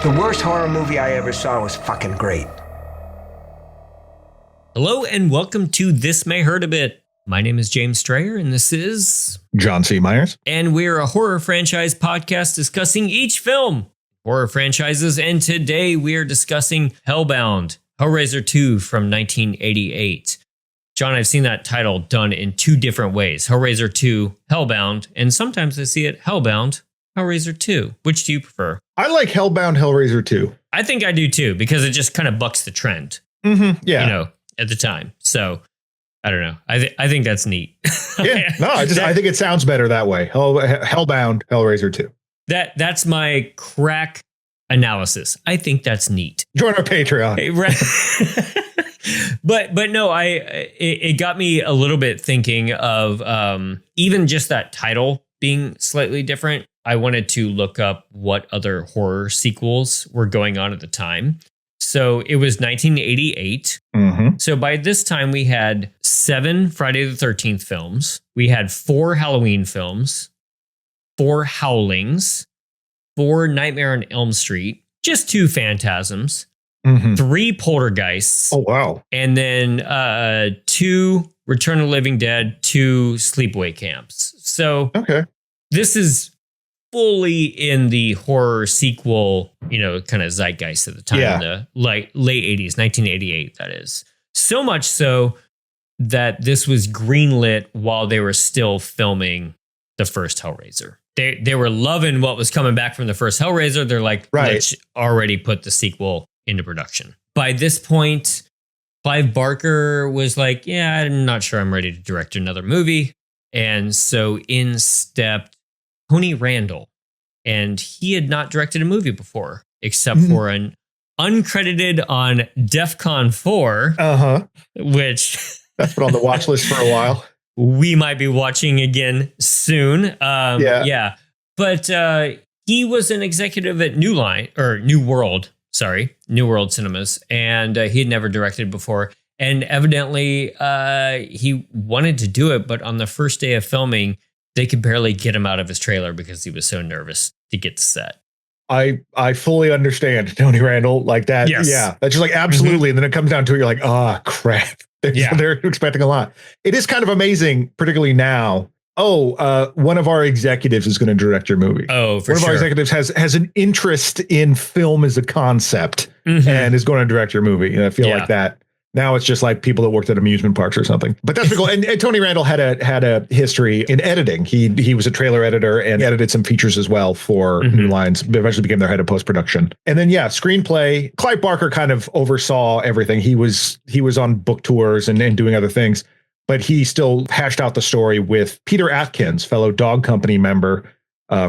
The worst horror movie I ever saw was fucking great. Hello and welcome to This May Hurt a Bit. My name is James Strayer and this is John C. Myers. And we're a horror franchise podcast discussing each film, horror franchises, and today we are discussing Hellbound, Hellraiser 2 from 1988. John, I've seen that title done in two different ways. Hellraiser 2, Hellbound, and sometimes I see it Hellbound, Hellraiser 2. Which do you prefer? I like Hellbound Hellraiser 2. I think I do too, because it just kind of bucks the trend. Mm-hmm. Yeah. You know, at the time. So I don't know. I think that's neat. Yeah. No, I think it sounds better that way. Hellbound Hellraiser 2. That's my crack analysis. I think that's neat. Join our Patreon. But no, it got me a little bit thinking of even just that title being slightly different. I wanted to look up what other horror sequels were going on at the time. So it was 1988. Mm-hmm. So by this time, we had 7 Friday the 13th films. We had 4 Halloween films, 4 Howlings, 4 Nightmare on Elm Street, just 2 Phantasms, 3 Poltergeists. Oh, wow. And then 2 Return of the Living Dead, 2 Sleepaway Camps. So this is fully in the horror sequel, kind of zeitgeist at the time, in the late 80s, 1988, that is. So much so that this was greenlit while they were still filming the first Hellraiser. They were loving what was coming back from the first Hellraiser. They're like, let's already put the sequel into production. By this point, Clive Barker was like, yeah, I'm not sure I'm ready to direct another movie. And so in stepped Tony Randall, and he had not directed a movie before, except for an uncredited on DEF CON 4, which that's been on the watch list for a while. We might be watching again soon. But he was an executive at New World Cinemas, and he had never directed before. And evidently, he wanted to do it, but on the first day of filming, they could barely get him out of his trailer because he was so nervous to get to set. I fully understand Tony Randall like that. Yes. Yeah, that's just like absolutely. And then it comes down to it, you're like, crap. They're expecting a lot. It is kind of amazing, particularly now. One of our executives is going to direct your movie. Oh, for sure. One of our executives has an interest in film as a concept and is going to direct your movie. And I feel like that. Now it's just like people that worked at amusement parks or something. But that's pretty cool. And Tony Randall had a history in editing. He was a trailer editor and edited some features as well for New Lines. Eventually became their head of post-production. And then screenplay. Clive Barker kind of oversaw everything. He was on book tours and doing other things, but he still hashed out the story with Peter Atkins, fellow Dog Company member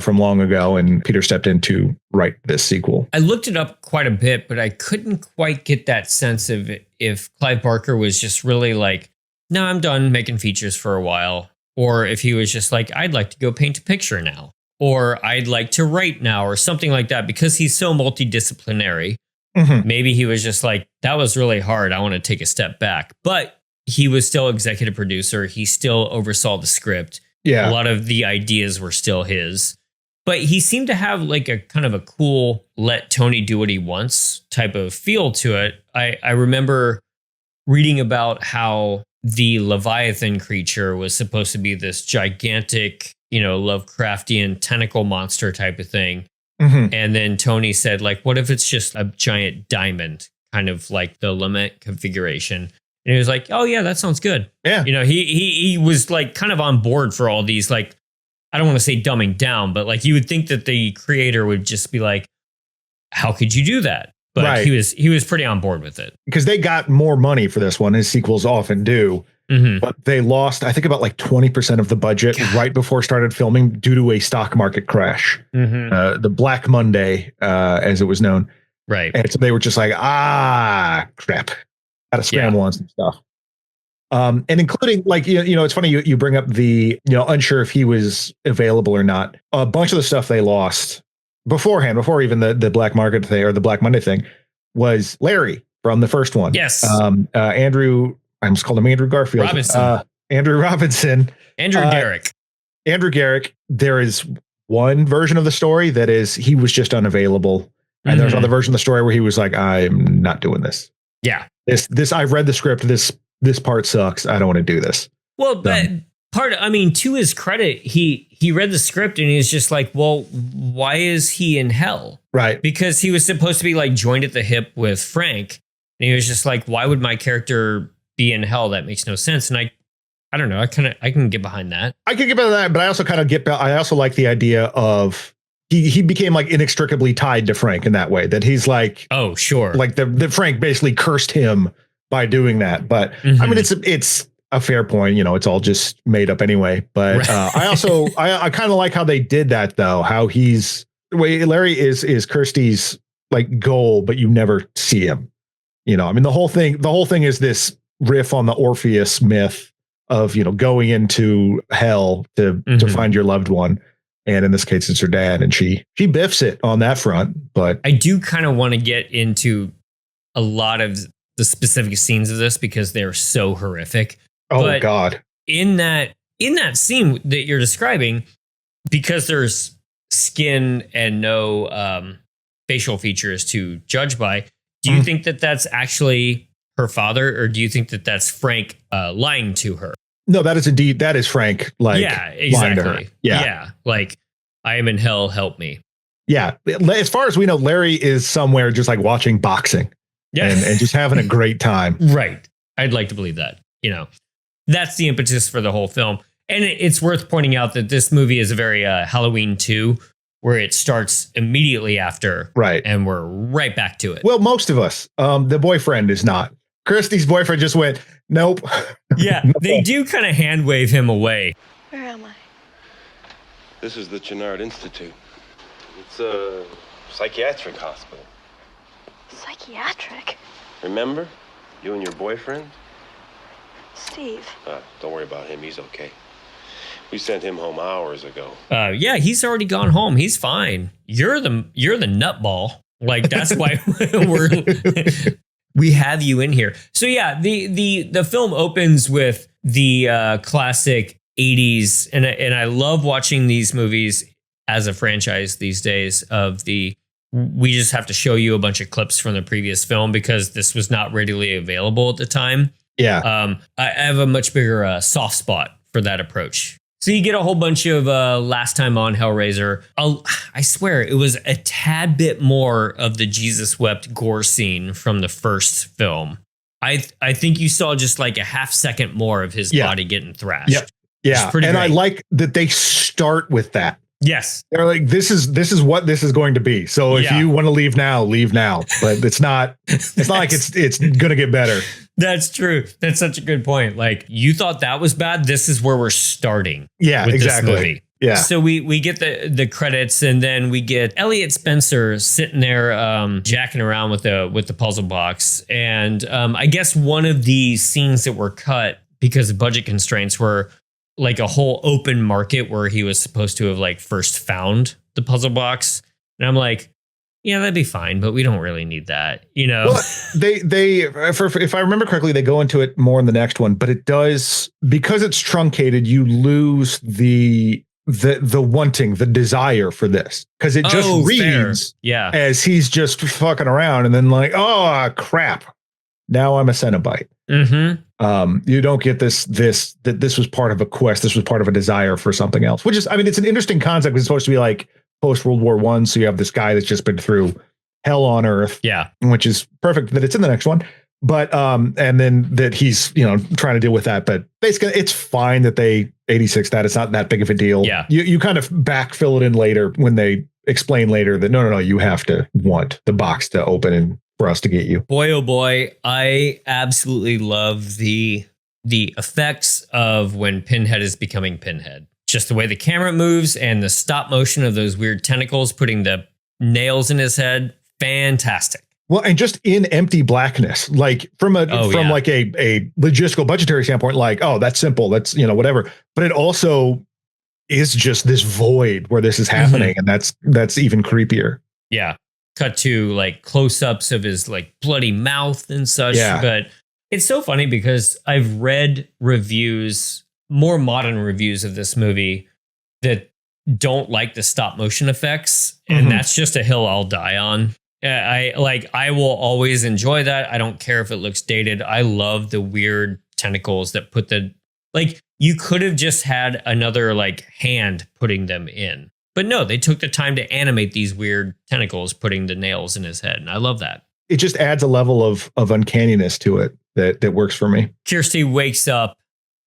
from long ago, and Peter stepped in to write this sequel. I looked it up quite a bit, but I couldn't quite get that sense of if Clive Barker was just really like, no, I'm done making features for a while, or if he was just like, I'd like to go paint a picture now, or I'd like to write now, or something like that, because he's so multidisciplinary. Maybe he was just like, that was really hard. I want to take a step back. But he was still executive producer. He still oversaw the script. Yeah. A lot of the ideas were still his, but he seemed to have like a kind of a cool, let Tony do what he wants type of feel to it. I remember reading about how the Leviathan creature was supposed to be this gigantic, Lovecraftian tentacle monster type of thing. And then Tony said, like, what if it's just a giant diamond, kind of like the Lament configuration? And he was like, oh, yeah, that sounds good. Yeah. He was like kind of on board for all these, like, I don't want to say dumbing down, but like you would think that the creator would just be like, how could you do that? But he was pretty on board with it. Because they got more money for this one, as sequels often do. But they lost, I think, about like 20% of the budget right before started filming due to a stock market crash. The Black Monday, as it was known. Right. And so they were just like, crap. Got to scramble on some stuff. And including like, it's funny you bring up the, unsure if he was available or not. A bunch of the stuff they lost beforehand, before even the Black Market thing or the Black Monday thing, was Larry from the first one. Yes. Andrew, I almost called him Andrew Garfield. Andrew Robinson. Andrew Garrick. Andrew Garrick. There is one version of the story that is he was just unavailable And there's another version of the story where he was like, I'm not doing this. Yeah. This I've read the script. This part sucks. I don't want to do this. Well, but to his credit, he read the script and he's just like, well, why is he in hell? Right. Because he was supposed to be like joined at the hip with Frank. And he was just like, why would my character be in hell? That makes no sense. And I don't know. I can get behind that. I can get behind that, but I also I also like the idea of he became like inextricably tied to Frank in that way, that he's like, oh, sure. Like the Frank basically cursed him by doing that. But I mean, it's a fair point. You know, it's all just made up anyway. But I kind of like how they did that, though, how Larry is Kirsty's like goal, but you never see him. You know, I mean, the whole thing is this riff on the Orpheus myth of, you know, going into hell to find your loved one. And in this case, it's her dad, and she biffs it on that front. But I do kind of want to get into a lot of the specific scenes of this because they're so horrific. Oh, but God. In that scene that you're describing, because there's skin and no facial features to judge by, do you think that that's actually her father, or do you think that that's Frank lying to her? No, that is Frank. Like, yeah, exactly. Yeah. Like, I am in hell, help me. Yeah. As far as we know, Larry is somewhere just like watching boxing and just having a great time. Right. I'd like to believe that, you know, that's the impetus for the whole film. And it's worth pointing out that this movie is a very Halloween 2, where it starts immediately after. Right. And we're right back to it. Well, most of us, the boyfriend is not. Kirsty's boyfriend just went, nope. Yeah, no. They do kind of hand wave him away. Where am I? This is the Chenard Institute. It's a psychiatric hospital. Psychiatric? Remember? You and your boyfriend? Steve. Don't worry about him. He's okay. We sent him home hours ago. Yeah, he's already gone home. He's fine. You're the nutball. Like, that's why we have you in here. So yeah, the film opens with the classic 80s, and I love watching these movies as a franchise these days. We just have to show you a bunch of clips from the previous film because this was not readily available at the time. Yeah. I have a much bigger soft spot for that approach. So you get a whole bunch of Last Time on Hellraiser. I swear it was a tad bit more of the Jesus Wept gore scene from the first film. I think you saw just like a half second more of his body getting thrashed. Yep. Yeah. And great. I like that they start with that. Yes. They're like, this is what this is going to be. So if you want to leave now, leave now. But it's not like it's going to get better. That's true. That's such a good point. Like, you thought that was bad. This is where we're starting. Yeah, with exactly. This movie. Yeah. So we get the credits, and then we get Elliot Spencer sitting there jacking around with the puzzle box. And I guess one of the scenes that were cut because of budget constraints were like a whole open market where he was supposed to have like first found the puzzle box. And I'm like, yeah, that'd be fine, but we don't really need that, you know. Well, if I remember correctly, they go into it more in the next one, but it does, because it's truncated, you lose the wanting, the desire for this, because it just reads as he's just fucking around, and then like, oh crap, now I'm a Cenobite. You don't get that this was part of a quest, this was part of a desire for something else, which is, I mean, it's an interesting concept. It's supposed to be like post World War I, so you have this guy that's just been through hell on earth, which is perfect that it's in the next one. But and then that he's, you know, trying to deal with that. But basically, it's fine that they 86 that. It's not that big of a deal. Yeah, you kind of backfill it in later when they explain later that no, you have to want the box to open and for us to get you. Boy, oh boy, I absolutely love the effects of when Pinhead is becoming Pinhead. Just the way the camera moves and the stop motion of those weird tentacles putting the nails in his head. Fantastic. Well, and just in empty blackness, like from like a logistical budgetary standpoint, like, oh, that's simple. That's, you know, whatever. But it also is just this void where this is happening. And that's even creepier. Yeah. Cut to like close-ups of his like bloody mouth and such. Yeah. But it's so funny because I've read reviews, more modern reviews of this movie that don't like the stop motion effects. And that's just a hill I'll die on. I will always enjoy that. I don't care if it looks dated. I love the weird tentacles that put you could have just had another like hand putting them in. But no, they took the time to animate these weird tentacles putting the nails in his head. And I love that. It just adds a level of uncanniness to it that works for me. Kirsty wakes up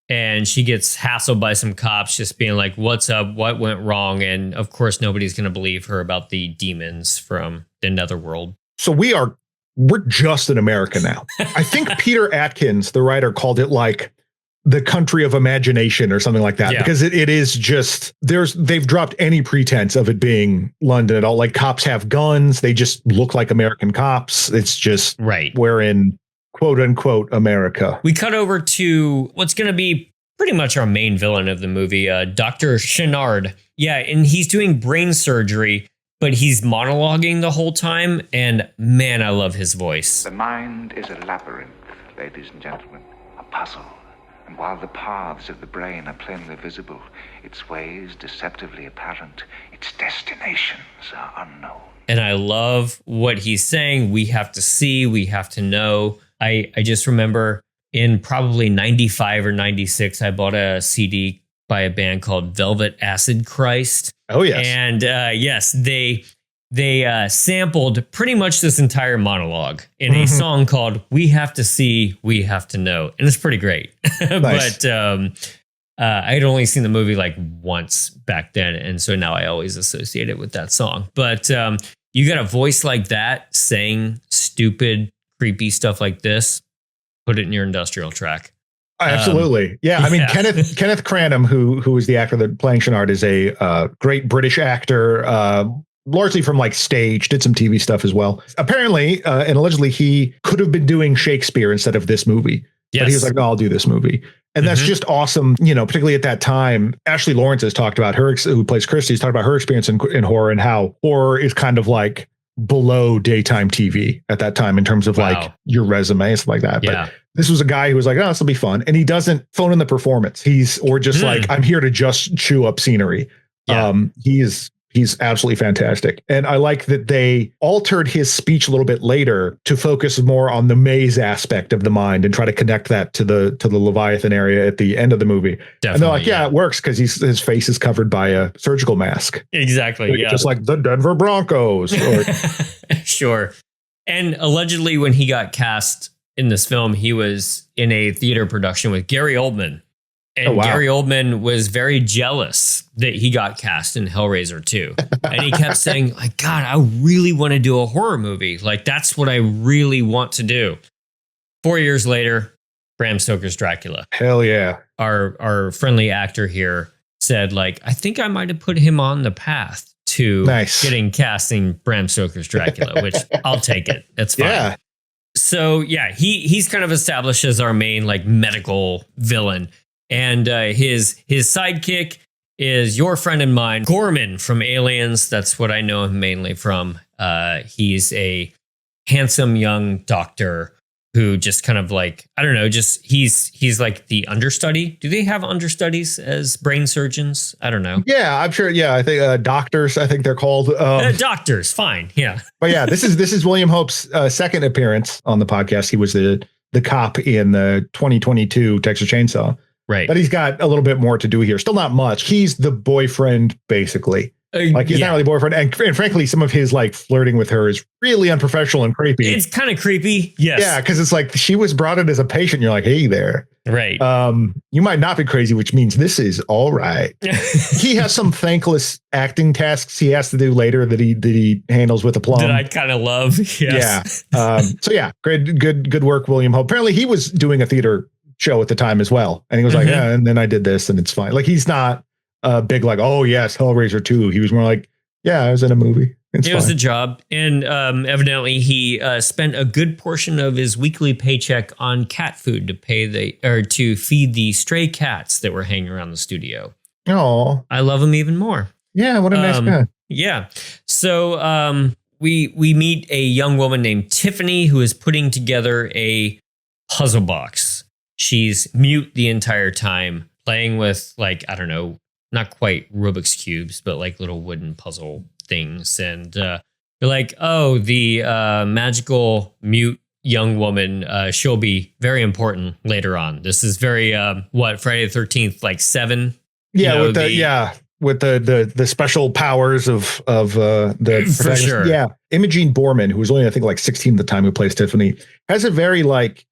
and she gets hassled by some cops just being like, what's up? What went wrong? And of course, nobody's going to believe her about the demons from the netherworld. So we're just in America now. I think Peter Atkins, the writer, called it like the country of imagination or something like that, because it is just they've dropped any pretense of it being London at all. Like cops have guns. They just look like American cops. It's just we're in quote unquote America. We cut over to what's going to be pretty much our main villain of the movie, Dr. Chenard. Yeah. And he's doing brain surgery, but he's monologuing the whole time. And man, I love his voice. The mind is a labyrinth, ladies and gentlemen, a puzzle. And while the paths of the brain are plainly visible, its ways deceptively apparent, its destinations are unknown. And I love what he's saying. We have to see, we have to know. I just remember in probably 95 or 96, I bought a CD by a band called Velvet Acid Christ. Oh, yes. And yes, they sampled pretty much this entire monologue in a song called We Have to See, We Have to Know. And it's pretty great. Nice. But I had only seen the movie like once back then. And so now I always associate it with that song. But you got a voice like that saying stupid, creepy stuff like this, put it in your industrial track. Absolutely. I mean, Kenneth Cranham, who is the actor that playing Chenard, is a great British actor, largely from like stage, did some TV stuff as well. Apparently, and allegedly, he could have been doing Shakespeare instead of this movie. Yes. But he was like, no, I'll do this movie. And that's just awesome. You know, particularly at that time, Ashley Lawrence has talked about who plays Christy, has talked about her experience in horror and how horror is kind of like below daytime TV at that time in terms of like your resume and stuff like that. But this was a guy who was like, oh, this will be fun. And he doesn't phone in the performance. He's like, I'm here to just chew up scenery. He's absolutely fantastic. And I like that they altered his speech a little bit later to focus more on the maze aspect of the mind and try to connect that to the Leviathan area at the end of the movie. Definitely, and they're like, it works because his face is covered by a surgical mask. Exactly. Just like the Denver Broncos. Sure. And allegedly when he got cast in this film, he was in a theater production with Gary Oldman. And Gary Oldman was very jealous that he got cast in Hellraiser 2. And he kept saying, like, God, I really want to do a horror movie. Like, that's what I really want to do. 4 years later, Bram Stoker's Dracula. Hell yeah. Our friendly actor here said, like, I think I might have put him on the path to getting casting Bram Stoker's Dracula, which I'll take it. That's fine. Yeah. So, he's kind of established as our main, like, medical villain. And his sidekick is your friend and mine, Gorman from Aliens. That's what I know him mainly from. He's a handsome young doctor who just kind of like, I don't know, just he's like the understudy. Do they have understudies as brain surgeons? I don't know. Yeah, I'm sure. Yeah, I think doctors, I think they're called. Doctors, fine. Yeah. But yeah, this is William Hope's second appearance on the podcast. He was the cop in the 2022 Texas Chainsaw. Right. But he's got a little bit more to do here. Still not much. He's the boyfriend, basically. Like he's not really boyfriend. And frankly, some of his like flirting with her is really unprofessional and creepy. It's kind of creepy. Yes. Yeah. Cause it's like she was brought in as a patient. You're like, hey there. Right. You might not be crazy, which means this is all right. He has some thankless acting tasks he has to do later that he handles with aplomb. That I kind of love. Yes. Yeah. So yeah, good work, William Hope. Apparently he was doing a theater show at the time as well. And he was like, and then I did this and it's fine. Like he's not big like, oh yes, Hellraiser 2. He was more like, yeah, I was in a movie. It was a job. And evidently he spent a good portion of his weekly paycheck on cat food to feed the stray cats that were hanging around the studio. Oh, I love him even more. Yeah. What a nice guy. Yeah. So we meet a young woman named Tiffany who is putting together a puzzle box. She's mute the entire time, playing with like, I don't know, not quite Rubik's cubes, but like little wooden puzzle things. And You're like, oh, the magical mute young woman, she'll be very important later on. This is very Friday the 13th, like 7. Yeah, with the special powers of the for sure. Yeah, Imogene Borman, who was only I think like 16 at the time, who plays Tiffany, has a very like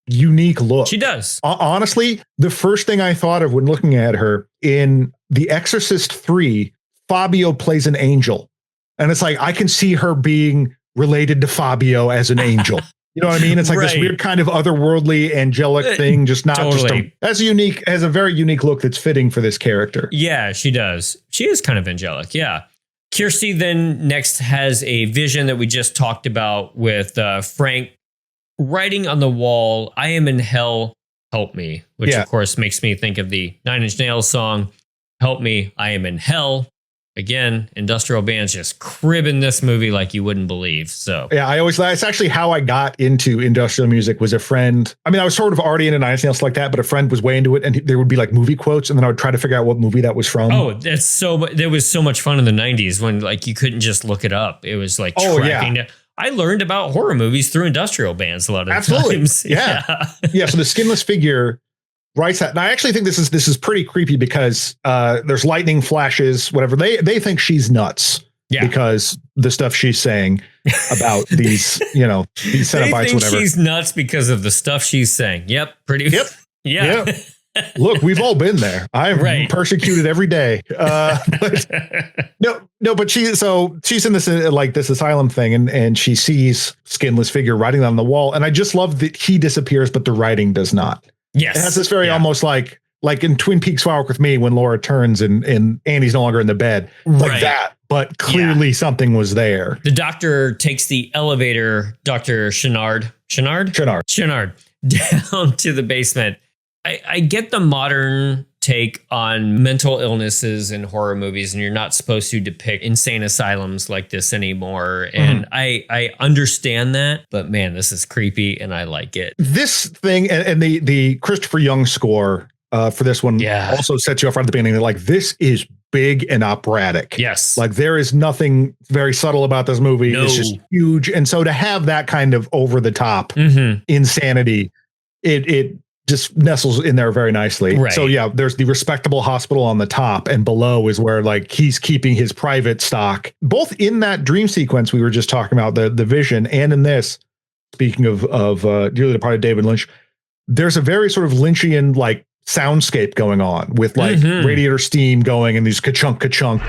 unique look. She does. Honestly, the first thing I thought of when looking at her in The Exorcist 3, Fabio plays an angel, and it's like I can see her being related to Fabio as an angel. You know what I mean? It's like this weird kind of otherworldly angelic thing, just not totally. just has a very unique look that's fitting for this character. Yeah, she does. She is kind of angelic. Yeah. Kirsty then next has a vision that we just talked about with Frank writing on the wall, "I am in hell, help me," which of course makes me think of the 9 Inch Nails song, "Help Me, I am in hell." Again, industrial bands just cribbing this movie like you wouldn't believe. So yeah, it's actually how I got into industrial music. Was a friend. I mean, I was sort of already into 9 Inch Nails like that, but a friend was way into it, and there would be like movie quotes, and then I would try to figure out what movie that was from. Oh, there was so much fun in the 90s when like you couldn't just look it up. It was like tracking it. I learned about horror movies through industrial bands a lot of times. Yeah. So the skinless figure writes that. And I actually think this is pretty creepy because there's lightning flashes, whatever. They think she's nuts because the stuff she's saying about these, these Cenobites, whatever. She's nuts because of the stuff she's saying. Yep. Yep. Look, we've all been there. I'm persecuted every day. But she's in this this asylum thing, and she sees skinless figure writing on the wall, and I just love that he disappears, but the writing does not. Yes, it has this very almost like in Twin Peaks: Fire Walk with Me when Laura turns and Andy's no longer in the bed, like that. But clearly something was there. The doctor takes the elevator, Dr. Chenard down to the basement. I get the modern take on mental illnesses in horror movies, and you're not supposed to depict insane asylums like this anymore. And I understand that, but man, this is creepy and I like it. This thing and the Christopher Young score for this one also sets you off right at the beginning. Like, this is big and operatic. Yes. Like, there is nothing very subtle about this movie. No. It's just huge. And so to have that kind of over the top insanity, it just nestles in there very nicely. Right. So yeah, there's the respectable hospital on the top, and below is where like he's keeping his private stock. Both in that dream sequence we were just talking about, the vision, and in this, speaking of dearly departed David Lynch, there's a very sort of Lynchian like soundscape going on with like radiator steam going and these ka-chunk ka-chunk.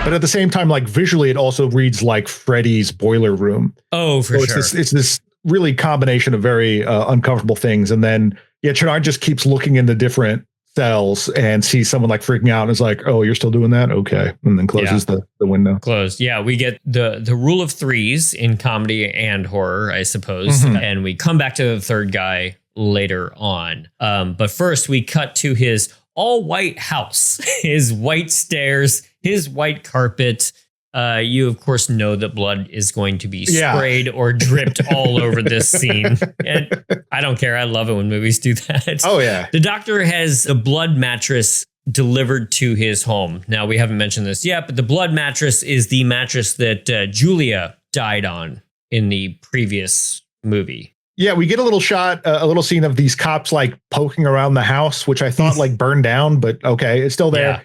But at the same time, like visually, it also reads like Freddy's Boiler Room. Oh, for sure. It's this really combination of very uncomfortable things. And then, Chenard just keeps looking into different cells and sees someone like freaking out and is like, "Oh, you're still doing that? Okay." And then closes the window. Closed. Yeah, we get the rule of threes in comedy and horror, I suppose. And we come back to the third guy later on. But first, we cut to his all white house, his white stairs, his white carpet. You, of course, know that blood is going to be sprayed or dripped all over this scene. And I don't care. I love it when movies do that. Oh, yeah. The doctor has a blood mattress delivered to his home. Now, we haven't mentioned this yet, but the blood mattress is the mattress that Julia died on in the previous movie. Yeah, we get a little shot, a little scene of these cops like poking around the house, which I thought like burned down, but okay, it's still there. Yeah.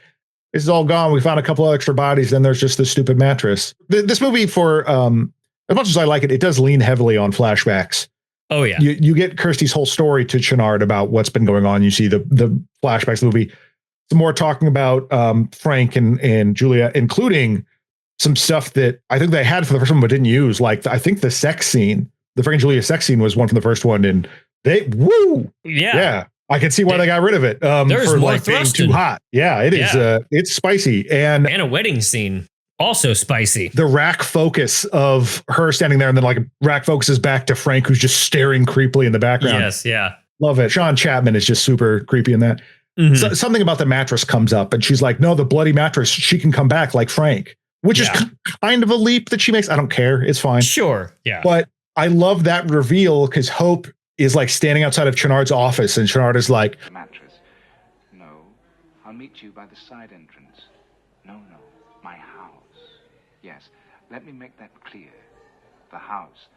This is all gone. We found a couple of extra bodies. Then there's just this stupid mattress. This movie, for as much as I like it, it does lean heavily on flashbacks. Oh yeah, you get Kirsty's whole story to Chenard about what's been going on. You see the flashbacks of the movie. Some more talking about Frank and Julia, including some stuff that I think they had for the first one but didn't use. Like I think the sex scene. The Frank and Julia sex scene was one from the first one, and I can see why they got rid of it. There's for more like being thrusting. too hot. Yeah, it is. It's spicy and a wedding scene also spicy. The rack focus of her standing there, and then like rack focuses back to Frank, who's just staring creepily in the background. Yes, yeah, love it. Sean Chapman is just super creepy in that. So, something about the mattress comes up, and she's like, "No, the bloody mattress. She can come back like Frank," which is kind of a leap that she makes. I don't care. It's fine. Sure. Yeah, but I love that reveal because Hope is like standing outside of Chenard's office, and Chenard is like, "Mattress. No, I'll meet you by the side entrance. No, my house. Yes, let me make that clear. The house,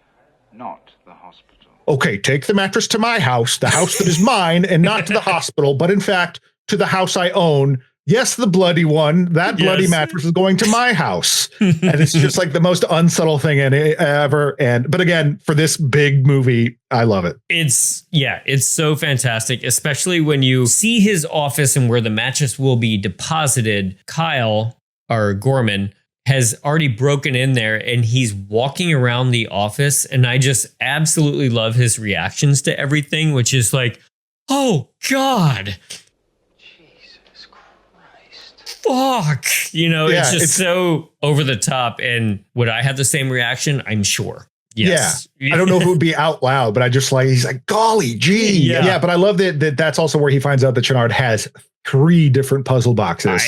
not the hospital. Okay, take the mattress to my house, the house that is mine, and not to the hospital, but in fact, to the house I own. Yes, the bloody one. That bloody mattress is going to my house. And it's just like the most unsubtle thing ever. But again, for this big movie, I love it. It's so fantastic, especially when you see his office and where the mattress will be deposited. Kyle, or Gorman, has already broken in there and he's walking around the office. And I just absolutely love his reactions to everything, which is like, oh, God. Fuck, it's just so over the top. And would I have the same reaction? I'm sure. Yes. Yeah. I don't know if it would be out loud, but he's like, golly gee. Yeah. But I love that's also where he finds out that Channard has 3 different puzzle boxes.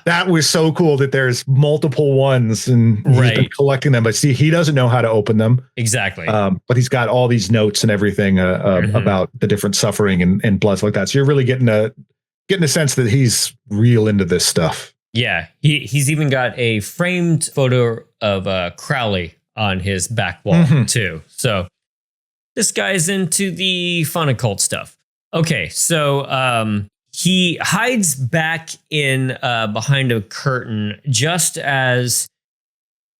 That was so cool that there's multiple ones and he's been collecting them. But see, he doesn't know how to open them. Exactly. But he's got all these notes and everything about the different suffering and blood like that. So you're really getting a sense that he's real into this stuff. Yeah, he's even got a framed photo of Crowley on his back wall too. So this guy's into the fun occult stuff. Okay, so he hides back in behind a curtain just as,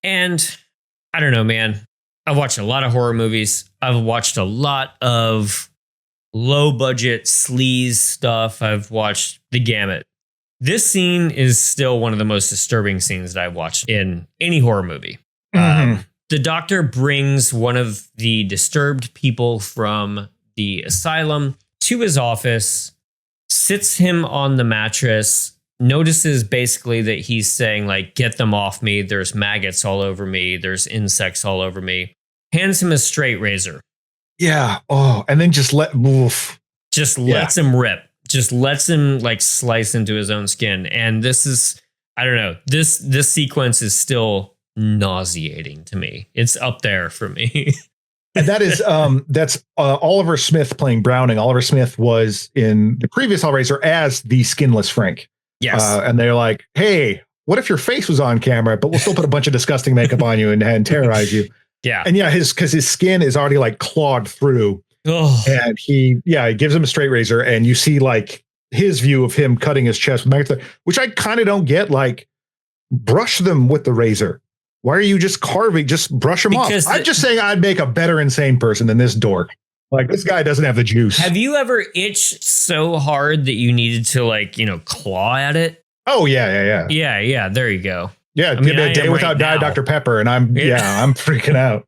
and I don't know, man. I've watched a lot of horror movies. I've watched a lot of low budget sleaze stuff. I've watched the gamut. This scene is still one of the most disturbing scenes that I've watched in any horror movie. The doctor brings one of the disturbed people from the asylum to his office, sits him on the mattress, notices basically that he's saying like, get them off me. There's maggots all over me. There's insects all over me. Hands him a straight razor. Yeah. Oh, and then just lets him rip. Just lets him like slice into his own skin. And this is, I don't know, this sequence is still nauseating to me. It's up there for me. And that is that's Oliver Smith playing Browning. Oliver Smith was in the previous Hellraiser as the skinless Frank. Yes. And they're like, hey, what if your face was on camera, but we'll still put a bunch of disgusting makeup on you and terrorize you. Yeah. And because his skin is already like clawed through. And he gives him a straight razor, and you see like his view of him cutting his chest with maggots, which I kind of don't get. Like, brush them with the razor. Why are you just carving? Just brush them off. I'm just saying I'd make a better insane person than this dork. Like, this guy doesn't have the juice. Have you ever itched so hard that you needed to like, claw at it? Oh yeah. Yeah. There you go. Yeah. Give me a day without Diet Dr. Pepper. And I'm freaking out.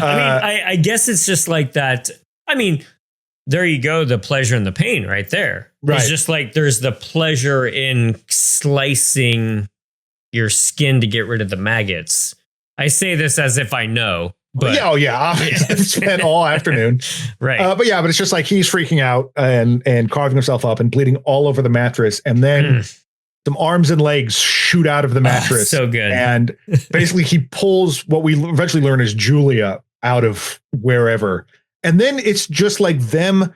I guess it's just like that. I mean, there you go. The pleasure and the pain right there. Right. It's just like there's the pleasure in slicing your skin to get rid of the maggots. I say this as if I know. But I've spent all afternoon. Right. But it's just like he's freaking out and carving himself up and bleeding all over the mattress. And then some arms and legs shoot out of the mattress. So good. And basically he pulls what we eventually learn is Julia out of wherever. And then it's just like them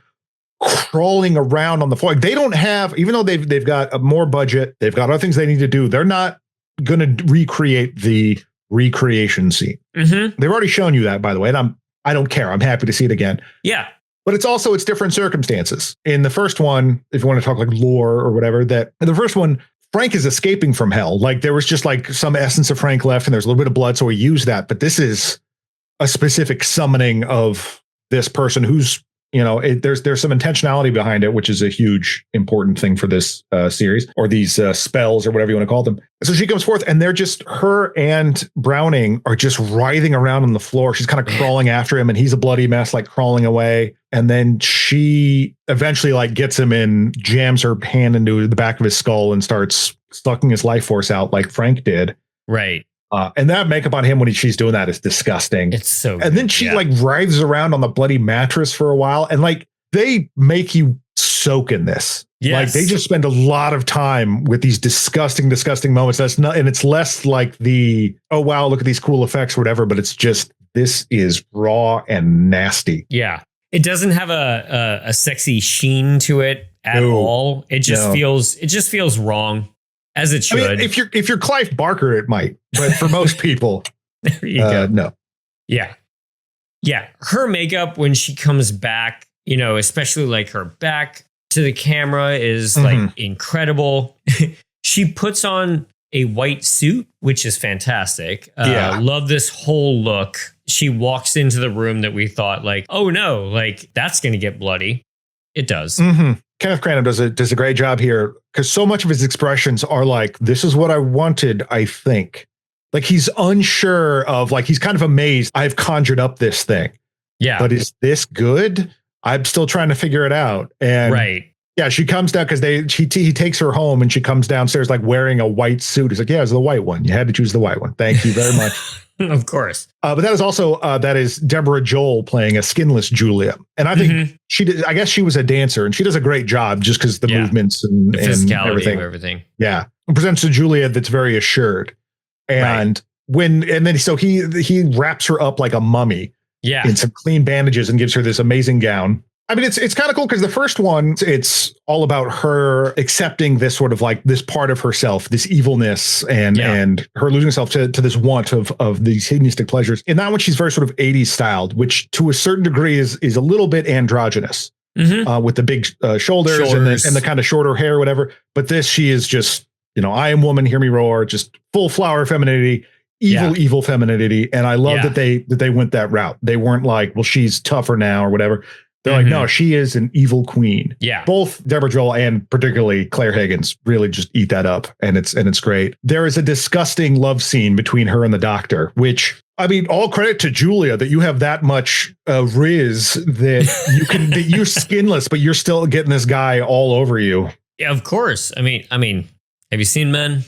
crawling around on the floor. Like, they don't have, even though they've got a more budget, they've got other things they need to do. They're not going to recreate the recreation scene. They've already shown you that, by the way. And I don't care. I'm happy to see it again. Yeah. But it's different circumstances. In the first one, if you want to talk like lore or whatever, that in the first one, Frank is escaping from hell. Like, there was just like some essence of Frank left and there's a little bit of blood. So we use that. But this is a specific summoning of this person who's, there's some intentionality behind it, which is a huge important thing for this series, or these spells or whatever you want to call them. So she comes forth and they're just, her and Browning are just writhing around on the floor. She's kind of crawling after him and he's a bloody mess, like crawling away. And then she eventually like gets him and jams her hand into the back of his skull and starts sucking his life force out like Frank did. Right. And that makeup on him when she's doing that is disgusting. It's so good. And then she like writhes around on the bloody mattress for a while. And like, they make you soak in this. Yes. Like, they just spend a lot of time with these disgusting moments. And it's less like the, oh, wow, look at these cool effects or whatever. But it's just, this is raw and nasty. Yeah. It doesn't have a sexy sheen to it at all. It just feels wrong. As it should. I mean, if you're Clive Barker, it might, but for most people, there you go. No. Yeah. Yeah. Her makeup when she comes back, you know, especially like her back to the camera is like incredible. She puts on a white suit, which is fantastic. Love this whole look. She walks into the room that we thought like, oh no, like that's going to get bloody. It does. Kenneth Branagh does a great job here because so much of his expressions are like, this is what I wanted, I think. Like he's unsure of, like, he's kind of amazed. I've conjured up this thing. Yeah. But is this good? I'm still trying to figure it out. And yeah, she comes down because he takes her home and she comes downstairs like wearing a white suit. He's like, yeah, it's the white one. You had to choose the white one. Thank you very much. Of course. But that is also that is Deborah Joel playing a skinless Julia. And I think I guess she was a dancer and she does a great job just because the movements and physicality of everything. Yeah. It presents a Julia that's very assured. And so he wraps her up like a mummy in some clean bandages and gives her this amazing gown. I mean, it's kind of cool because the first one, it's all about her accepting this sort of like this part of herself, this evilness and her losing herself to this want of these hedonistic pleasures. In that one, she's very sort of 80s styled, which to a certain degree is a little bit androgynous with the big shoulders and the kind of shorter hair, or whatever. But this, she is just, you know, I am woman, hear me roar, just full flower femininity, evil femininity. And I love that they went that route. They weren't like, well, she's tougher now or whatever. They're like, no, she is an evil queen. Yeah. Both Deborah Joel and particularly Claire Higgins really just eat that up. And it's great. There is a disgusting love scene between her and the doctor, which, I mean, all credit to Julia that you have that much riz that you can, that you're skinless, but you're still getting this guy all over you. Yeah, of course. I mean, have you seen Men?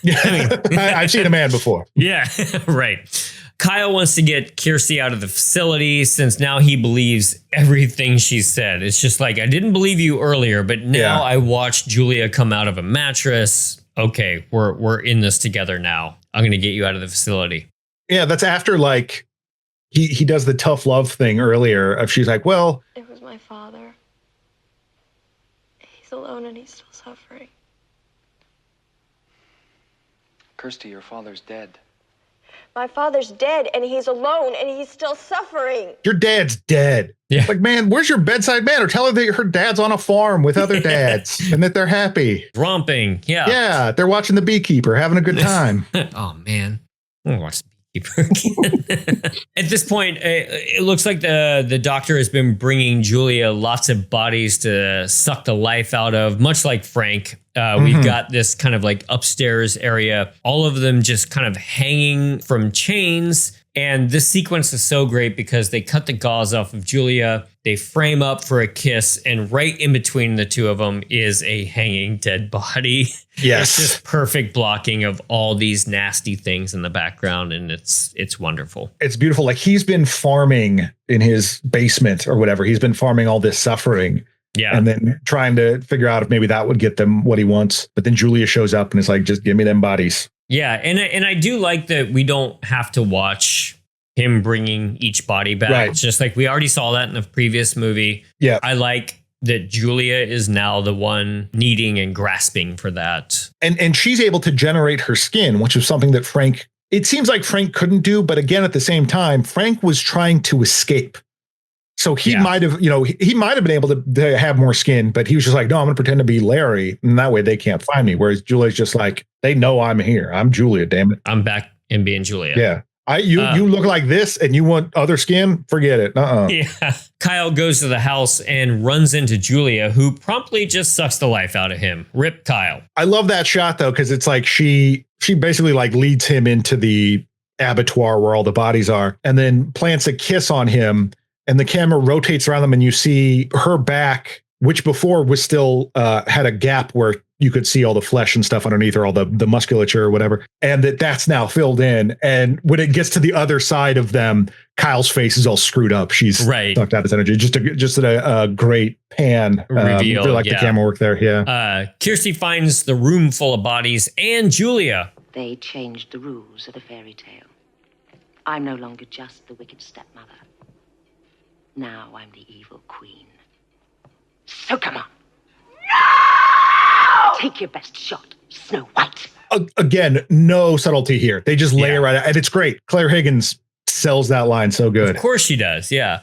I've seen a man before. Yeah, right. Kyle wants to get Kirsty out of the facility since now he believes everything she said. It's just like, I didn't believe you earlier, but now I watched Julia come out of a mattress. Okay, we're in this together now. I'm going to get you out of the facility. Yeah, that's after like he does the tough love thing earlier of she's like, well, it was my father. He's alone and he's still suffering. Kirsty, your father's dead. My father's dead and he's alone and he's still suffering. Your dad's dead. Yeah. Like, man, where's your bedside manner? Tell her that her dad's on a farm with other dads and that they're happy. Romping. Yeah. Yeah. They're watching The Beekeeper, having a good time. Oh, man. I'm going to watch The Beekeeper again. At this point, it looks like the doctor has been bringing Julia lots of bodies to suck the life out of, much like Frank. We've got this kind of like upstairs area, all of them just kind of hanging from chains. And this sequence is so great because they cut the gauze off of Julia. They frame up for a kiss. And right in between the two of them is a hanging dead body. Yes. It's just perfect blocking of all these nasty things in the background. And it's wonderful. It's beautiful. Like he's been farming in his basement or whatever. He's been farming all this suffering. Yeah. And then trying to figure out if maybe that would get them what he wants. But then Julia shows up and is like, just give me them bodies. Yeah. And I do like that we don't have to watch him bringing each body back. Right. It's just like we already saw that in the previous movie. Yeah. I like that Julia is now the one needing and grasping for that. And she's able to generate her skin, which is something that Frank, it seems like Frank couldn't do. But again, at the same time, Frank was trying to escape. So he might have, he might have been able to have more skin, but he was just like, no, I'm going to pretend to be Larry. And that way they can't find me. Whereas Julia's just like, they know I'm here. I'm Julia, damn it. I'm back and being Julia. Yeah. You look like this and you want other skin? Forget it. Yeah. Kyle goes to the house and runs into Julia, who promptly just sucks the life out of him. Rip Kyle. I love that shot, though, because it's like she basically like leads him into the abattoir where all the bodies are and then plants a kiss on him. And the camera rotates around them and you see her back, which before was still had a gap where you could see all the flesh and stuff underneath her, all the musculature or whatever. And that's now filled in. And when it gets to the other side of them, Kyle's face is all screwed up. She's sucked out his energy. Just a great pan. Reveal. I like the camera work there. Yeah. Kirsty finds the room full of bodies and Julia. They changed the rules of the fairy tale. I'm no longer just the wicked stepmother. Now I'm the evil queen. So come on. No! Take your best shot. Snow White. Again, no subtlety here. They just lay it right out. And it's great. Claire Higgins sells that line so good. Of course she does. Yeah.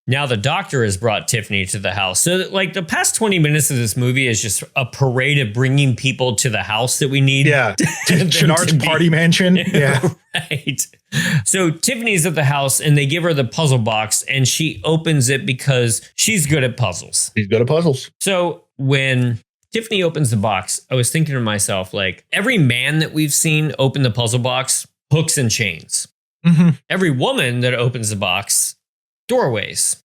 Now the doctor has brought Tiffany to the house. So like the past 20 minutes of this movie is just a parade of bringing people to the house that we need. Yeah. Chenard's party mansion. Yeah. Right. So Tiffany's at the house and they give her the puzzle box and she opens it because she's good at puzzles. She's good at puzzles. So when Tiffany opens the box, I was thinking to myself, like, every man that we've seen open the puzzle box, hooks and chains. Mm-hmm. Every woman that opens the box, doorways.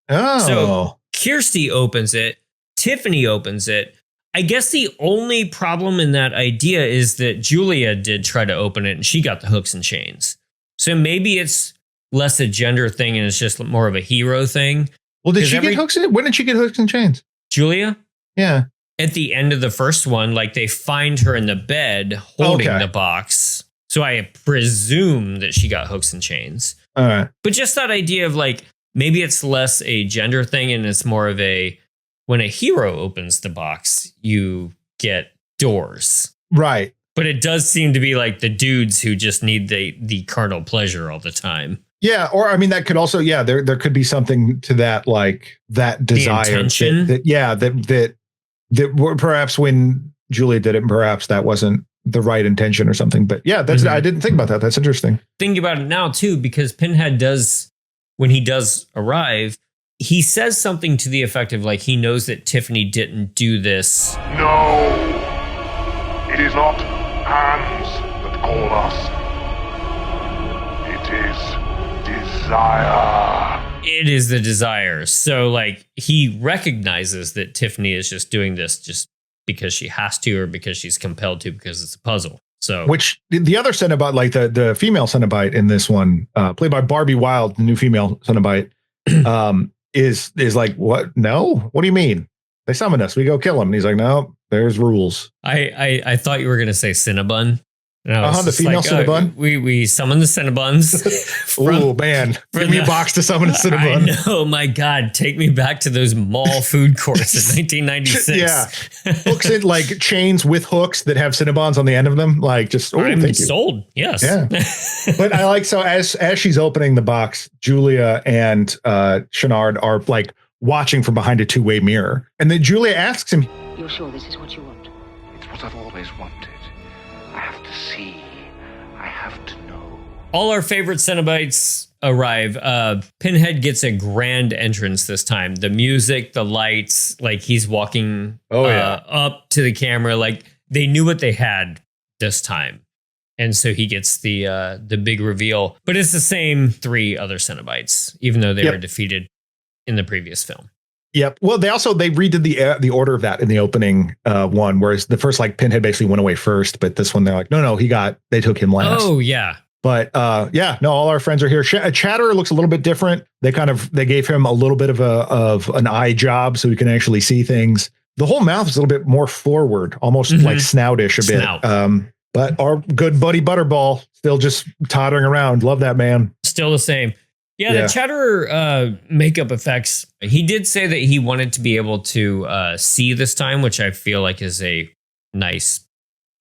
Oh. So Kirsty opens it. Tiffany opens it. I guess the only problem in that idea is that Julia did try to open it and she got the hooks and chains. So maybe it's less a gender thing and it's just more of a hero thing. Well, did she get hooks in it? When did she get hooks and chains? Julia? Yeah. At the end of the first one, like they find her in the bed holding the box. So I presume that she got hooks and chains. All right. But just that idea of like, maybe it's less a gender thing and it's more of a, when a hero opens the box, you get doors. Right. But it does seem to be like the dudes who just need the carnal pleasure all the time. Yeah. Or, I mean, that could also, there could be something to that, like that desire. The intention. That perhaps when Julia did it, perhaps that wasn't the right intention or something. But yeah, that's I didn't think about that. That's interesting. Think about it now, too, because Pinhead does, when he does arrive, he says something to the effect of like he knows that Tiffany didn't do this. No, it is not hands that call us. It is desire. It is the desire. So like he recognizes that Tiffany is just doing this just because she has to or because she's compelled to because it's a puzzle. So which the other Cenobite, like the female Cenobite in this one, played by Barbie Wilde, the new female Cenobite, is like, what? No, what do you mean? They summon us. We go kill him. And he's like, no, there's rules. I thought you were going to say Cinnabon. The female like, Cinnabon. We summon the Cinnabons. Oh man, give me a box to summon a Cinnabon. I know, my God, take me back to those mall food courts in 1996. Yeah, hooks in like chains with hooks that have Cinnabons on the end of them. Like just I'm sold. Yes. Yeah. But I like, so as she's opening the box, Julia and Chenard are like watching from behind a two-way mirror, and then Julia asks him, "You're sure this is what you want?" It's what I've always wanted. I have to see. I have to know. All our favorite Cenobites arrive. Pinhead gets a grand entrance this time. The music, the lights, like he's walking up to the camera. Like they knew what they had this time. And so he gets the big reveal. But it's the same three other Cenobites, even though they were defeated in the previous film. Yep. Well, they redid the order of that in the opening one, whereas the first, like Pinhead basically went away first, but this one they're like, no, they took him last. Oh yeah. But all our friends are here. Chatterer looks a little bit different. They gave him a little bit of an eye job so he can actually see things. The whole mouth is a little bit more forward, almost like snoutish a bit. But our good buddy Butterball still just tottering around. Love that man. Still the same. Yeah, the Chatterer makeup effects, he did say that he wanted to be able to see this time, which I feel like is a nice,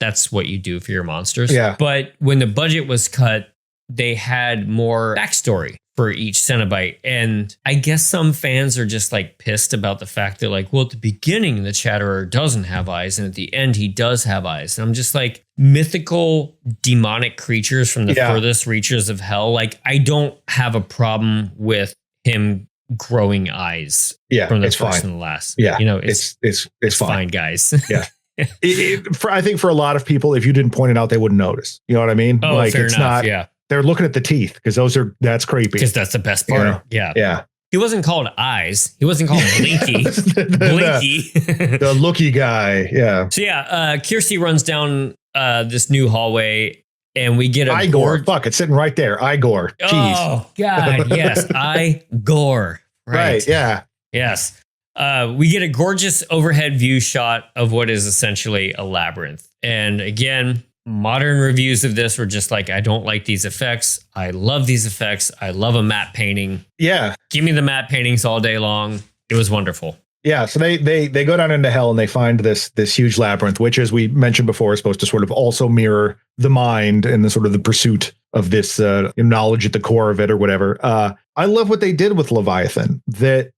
that's what you do for your monsters. Yeah. But when the budget was cut, they had more backstory for each Cenobite. And I guess some fans are just like pissed about the fact that like, well, at the beginning, the Chatterer doesn't have eyes. And at the end, he does have eyes. And I'm just like, mythical demonic creatures from the furthest reaches of hell. Like, I don't have a problem with him growing eyes from the first and the last. Yeah. You know, it's fine, guys. Yeah. I think for a lot of people, if you didn't point it out, they wouldn't notice. You know what I mean? Oh, like fair it's enough. not, they're looking at the teeth because that's creepy. Because that's the best part. You know? Yeah. Yeah. He wasn't called Eyes. He wasn't called Blinky. Blinky. The looky guy. Yeah. So Kirsty runs down this new hallway and we get a Igor. Fuck, it's sitting right there. Igor. Jeez. Oh, God. Yes. Igor. Right. Yeah. Yes. We get a gorgeous overhead view shot of what is essentially a labyrinth. And again, modern reviews of this were just like, I don't like these effects. I love these effects. I love a matte painting. Yeah. Give me the matte paintings all day long. It was wonderful. Yeah, so they go down into hell and they find this huge labyrinth, which, as we mentioned before, is supposed to sort of also mirror the mind and the sort of the pursuit of this knowledge at the core of it or whatever. I love what they did with Leviathan, that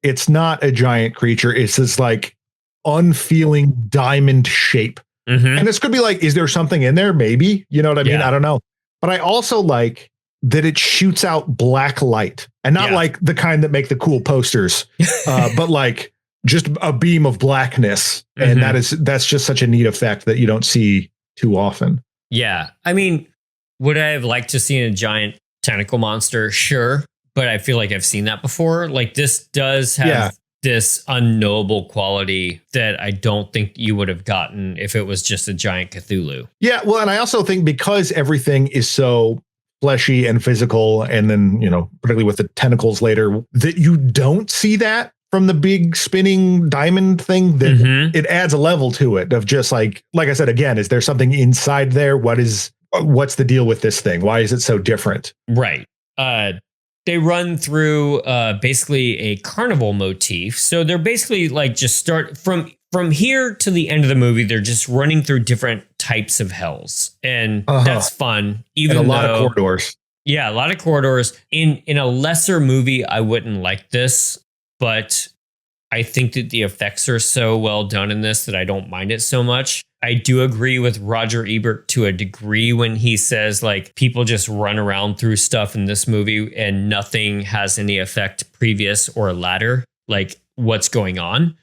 it's not a giant creature. It's this like unfeeling diamond shape. And this could be like, is there something in there? Maybe, you know what I mean? I don't know. But I also like that it shoots out black light, and not like the kind that make the cool posters, but like just a beam of blackness. And that's just such a neat effect that you don't see too often. Yeah. I mean, would I have liked to see a giant tentacle monster? Sure. But I feel like I've seen that before. Like, this does have this unknowable quality that I don't think you would have gotten if it was just a giant Cthulhu. Yeah. Well, and I also think because everything is so fleshy and physical, and then, you know, particularly with the tentacles later, that you don't see that from the big spinning diamond thing, that it adds a level to it of just like I said, again, is there something inside there? What's the deal with this thing? Why is it so different? Right. They run through basically a carnival motif. So they're basically like just start from here to the end of the movie. They're just running through different types of hells, and that's fun. Even and a lot of corridors. Yeah, a lot of corridors. In a lesser movie, I wouldn't like this, but I think that the effects are so well done in this that I don't mind it so much. I do agree with Roger Ebert to a degree when he says like people just run around through stuff in this movie and nothing has any effect previous or latter, like what's going on.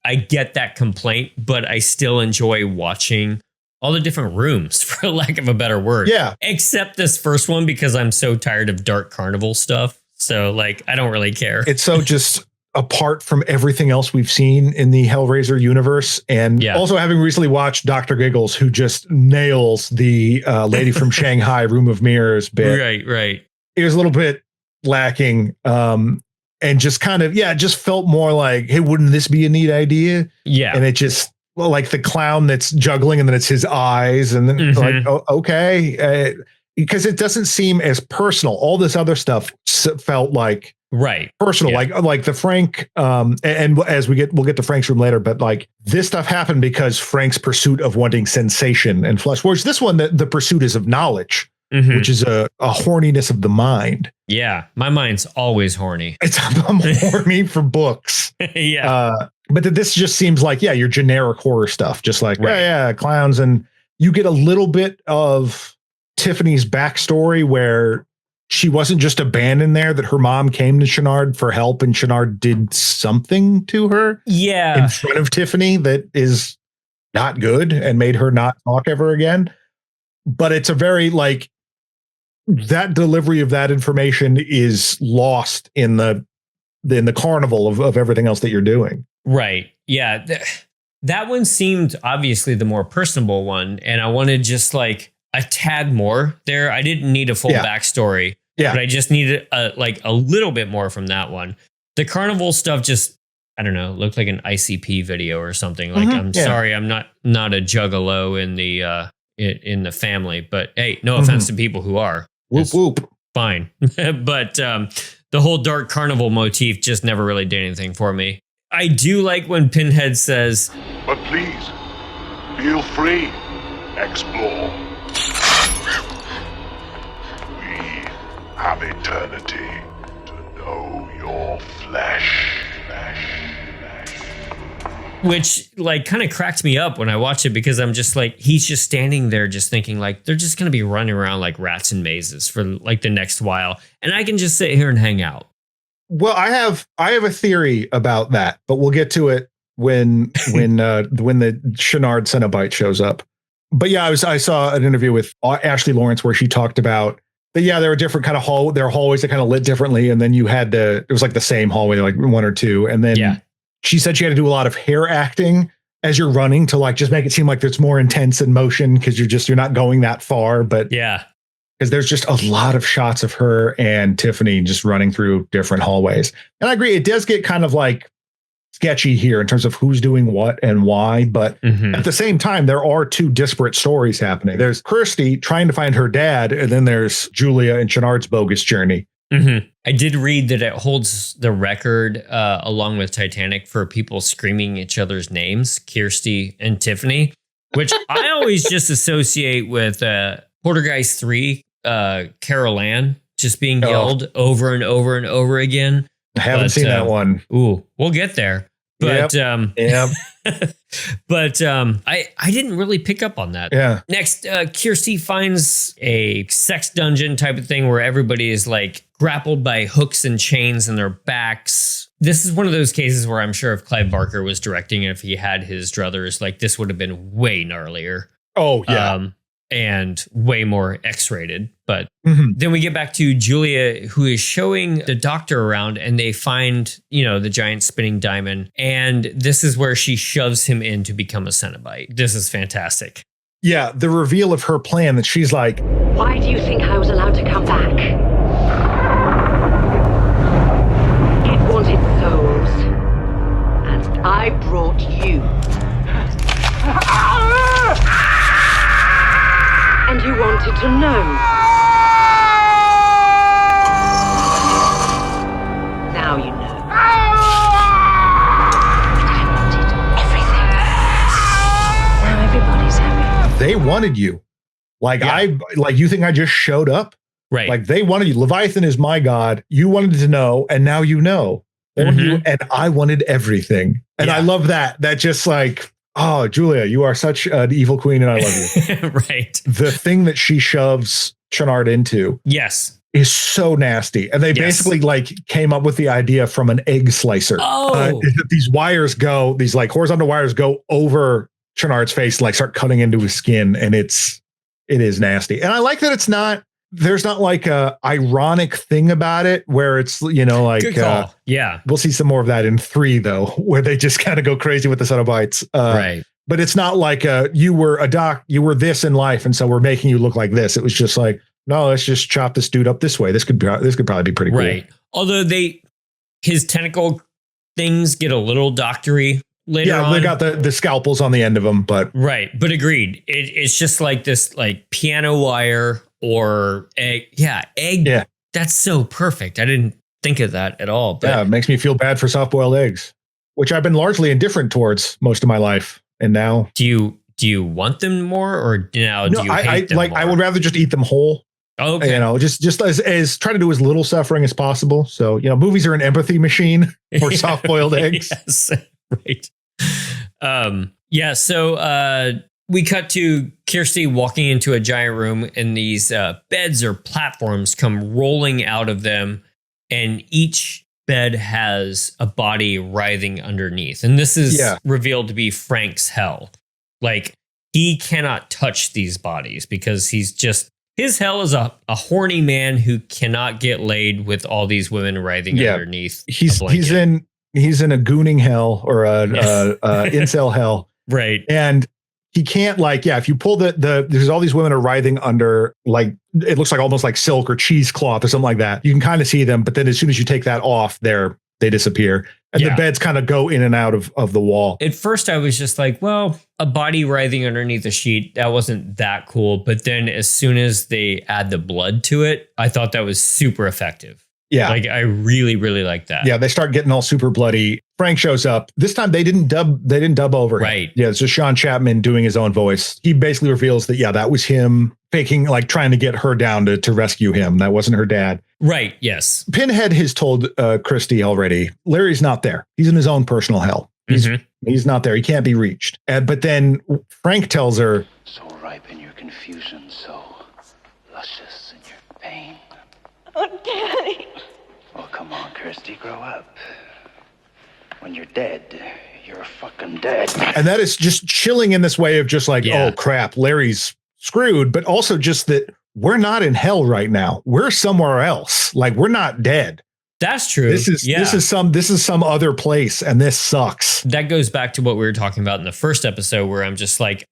I get that complaint, but I still enjoy watching all the different rooms, for lack of a better word. Yeah. Except this first one, because I'm so tired of dark carnival stuff. So like, I don't really care. It's so just apart from everything else we've seen in the Hellraiser universe. And also having recently watched Dr. Giggles, who just nails the Lady from Shanghai Room of Mirrors bit. Right. It was a little bit lacking. And just kind of, just felt more like, hey, wouldn't this be a neat idea? Yeah. And it just, like the clown that's juggling and then it's his eyes. And then like, oh, okay. Because it doesn't seem as personal. All this other stuff felt like personal, like the Frank, and as we'll get to Frank's room later, but like this stuff happened because Frank's pursuit of wanting sensation and flesh. Whereas this one, the pursuit is of knowledge, which is a horniness of the mind. Yeah, my mind's always horny. I'm horny for books. But this just seems like, your generic horror stuff, just like, clowns. And you get a little bit of Tiffany's backstory where she wasn't just abandoned there, that her mom came to Channard for help and Channard did something to her in front of Tiffany that is not good and made her not talk ever again. But it's a very like, that delivery of that information is lost in the carnival of everything else that you're doing. Right. Yeah. That one seemed obviously the more personable one. And I wanted just like a tad more there. I didn't need a full backstory, but I just needed a little bit more from that one. The carnival stuff just, I don't know, looked like an ICP video or something. Like, I'm sorry, I'm not a juggalo in the family, but hey, no offense to people who are. Whoop, whoop. Fine. But the whole dark carnival motif just never really did anything for me. I do like when Pinhead says, but please, feel free, explore. We have eternity to know your flesh. Which like kind of cracked me up when I watch it, because I'm just like, he's just standing there just thinking like they're just going to be running around like rats in mazes for like the next while. And I can just sit here and hang out. Well, I have a theory about that, but we'll get to it when the Channard Cenobite shows up. But I saw an interview with Ashley Lawrence where she talked about that. There were different kind of there are hallways that kind of lit differently. And then you had it was like the same hallway, like one or two. And then she said she had to do a lot of hair acting as you're running to like just make it seem like there's more intense in motion, because you're not going that far. But because there's just a lot of shots of her and Tiffany just running through different hallways. And I agree, it does get kind of like sketchy here in terms of who's doing what and why. But at the same time, there are two disparate stories happening. There's Kirsty trying to find her dad, and then there's Julia and Channard's bogus journey. Mm-hmm. I did read that it holds the record along with Titanic for people screaming each other's names, Kirsty and Tiffany, which I always just associate with Poltergeist 3, Carol Ann just being yelled over and over and over again. I haven't seen that one. Ooh, we'll get there. But yep. But I didn't really pick up on that. Yeah. Next, Kirsty finds a sex dungeon type of thing where everybody is like grappled by hooks and chains in their backs. This is one of those cases where I'm sure if Clive Barker was directing it, if he had his druthers, like this would have been way gnarlier. Oh, yeah. And way more X-rated. But then we get back to Julia, who is showing the doctor around, and they find, the giant spinning diamond. And this is where she shoves him in to become a Cenobite. This is fantastic. Yeah, the reveal of her plan that she's like, why do you think I was allowed to come back? It wanted souls. And I brought you. And you wanted to know. Now you know. I wanted everything. Now everybody's happy. They wanted you. You think I just showed up? Right. Like they wanted you. Leviathan is my god. You wanted to know, and now you know. And I wanted everything. And I love that. That just like, oh, Julia, you are such an evil queen, and I love you. Right. The thing that she shoves Channard into, is so nasty. And they basically came up with the idea from an egg slicer. Is that these wires go, these like horizontal wires go over Channard's face, like start cutting into his skin, and it is nasty. And I like that there's not like a ironic thing about it where it's, like, good call. We'll see some more of that in 3 though, where they just kind of go crazy with the Cenobites. Right. But it's not like you were this in life, and so we're making you look like this. It was just like, no, let's just chop this dude up this way. This could probably be pretty cool. Right. Although his tentacle things get a little doctory later on. They got the scalpels on the end of them, but right. But agreed. It's just like this like piano wire or egg. Yeah. Egg. Yeah. That's so perfect. I didn't think of that at all. But it makes me feel bad for soft-boiled eggs, which I've been largely indifferent towards most of my life. And now, do you want them more, or now do you hate them more? I would rather just eat them whole. Okay. Just as try to do as little suffering as possible. So, movies are an empathy machine for soft-boiled eggs. Yes. Right. So we cut to Kirsty walking into a giant room, and these beds or platforms come rolling out of them, and each bed has a body writhing underneath. And this is revealed to be Frank's hell. Like, he cannot touch these bodies because his hell is a horny man who cannot get laid with all these women writhing underneath. He's in a gooning hell or a incel hell. Right. And he can't if you pull there's all these women are writhing under, like, it looks like almost like silk or cheesecloth or something like that. You can kind of see them, but then as soon as you take that off, they disappear. And the beds kind of go in and out of the wall. At first I was just like, well, a body writhing underneath a sheet, that wasn't that cool. But then as soon as they add the blood to it, I thought that was super effective. Yeah. Like, I really, really like that. Yeah, they start getting all super bloody. Frank shows up. This time they didn't dub over him. Right. Yeah, it's just Sean Chapman doing his own voice. He basically reveals that, that was him faking, like trying to get her down to rescue him. That wasn't her dad. Right, yes. Pinhead has told Christy already, Larry's not there. He's in his own personal hell. He's not there. He can't be reached. But then Frank tells her, so ripe in your confusion, so luscious in your pain. Oh, Daddy. Oh, come on, Kirsty, grow up. When you're dead, you're fucking dead. And that is just chilling in this way of just like, oh crap, Larry's screwed, but also just that we're not in hell right now. We're somewhere else. Like, we're not dead. That's true. This is some other place, and this sucks. That goes back to what we were talking about in the first episode, where I'm just like,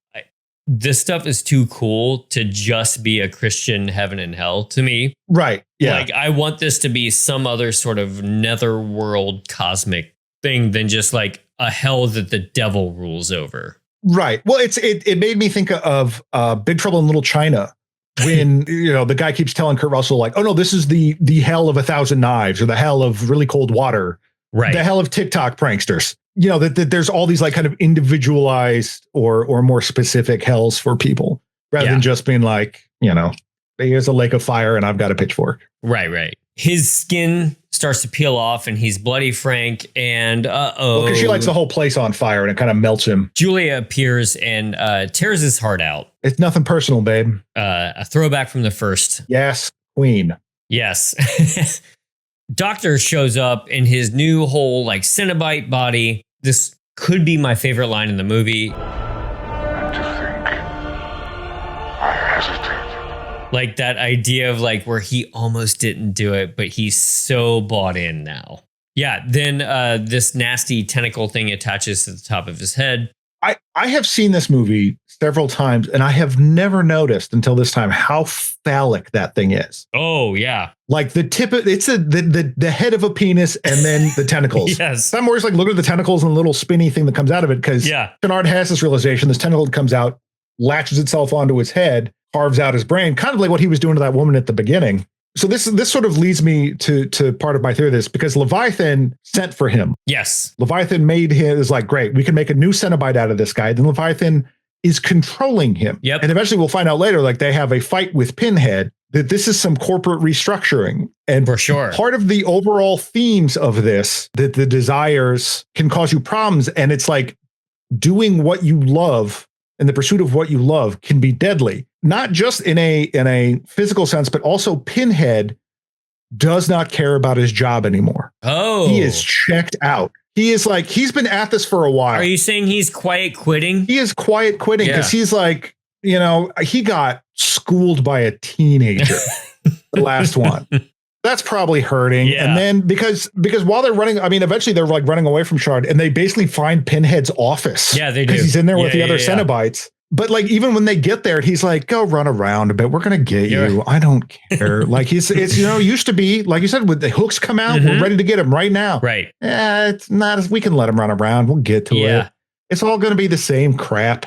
this stuff is too cool to just be a Christian heaven and hell to me. Right. Yeah. Like, I want this to be some other sort of netherworld cosmic thing than just like a hell that the devil rules over. Right. Well, it made me think of Big Trouble in Little China, when, the guy keeps telling Kurt Russell, like, oh no, this is the hell of 1,000 knives, or the hell of really cold water, right? The hell of TikTok pranksters. That there's all these like kind of individualized or more specific hells for people, rather than just being like, here's a lake of fire and I've got a pitchfork. Right. His skin starts to peel off and he's bloody Frank, and because she lights the whole place on fire and it kind of melts him. Julia appears and tears his heart out. It's nothing personal, babe. A throwback from the first. Yes, Queen. Yes. Doctor shows up in his new whole like Cenobite body. This could be my favorite line in the movie. And to think, I hesitated. Like that idea of like where he almost didn't do it, but he's so bought in now. Yeah. Then this nasty tentacle thing attaches to the top of his head. I have seen this movie several times, and I have never noticed until this time how phallic that thing is. Oh yeah, like the tip of it's the head of a penis, and then the tentacles. Yes, some more like look at the tentacles and the little spinny thing that comes out of it, because Chenard has this realization. This tentacle comes out, latches itself onto his head, carves out his brain, kind of like what he was doing to that woman at the beginning. So this sort of leads me to part of my theory of this, because Leviathan sent for him. Yes. Leviathan made him, is like, great, we can make a new Cenobite out of this guy. Then Leviathan is controlling him. Yep. And eventually we'll find out later, like they have a fight with Pinhead, that this is some corporate restructuring. And for sure, part of the overall themes of this, that the desires can cause you problems. And it's like doing what you love and the pursuit of what you love can be deadly. Not just in a physical sense, but also Pinhead does not care about his job anymore. Oh, he is checked out. He is like, he's been at this for a while. Are you saying he's quiet quitting? He is quiet quitting because he's like, he got schooled by a teenager, the last one. That's probably hurting. Yeah. And then because while they're running, I mean, eventually they're like running away from Shard, and they basically find Pinhead's office. Yeah, they do. Because he's in there with the other Cenobites. But like, even when they get there, he's like, go run around a bit. We're going to get you. I don't care. Like it's, used to be, like you said, when the hooks come out, we're ready to get him right now. Right. Yeah, it's not as we can let him run around. We'll get to it. It's all going to be the same crap.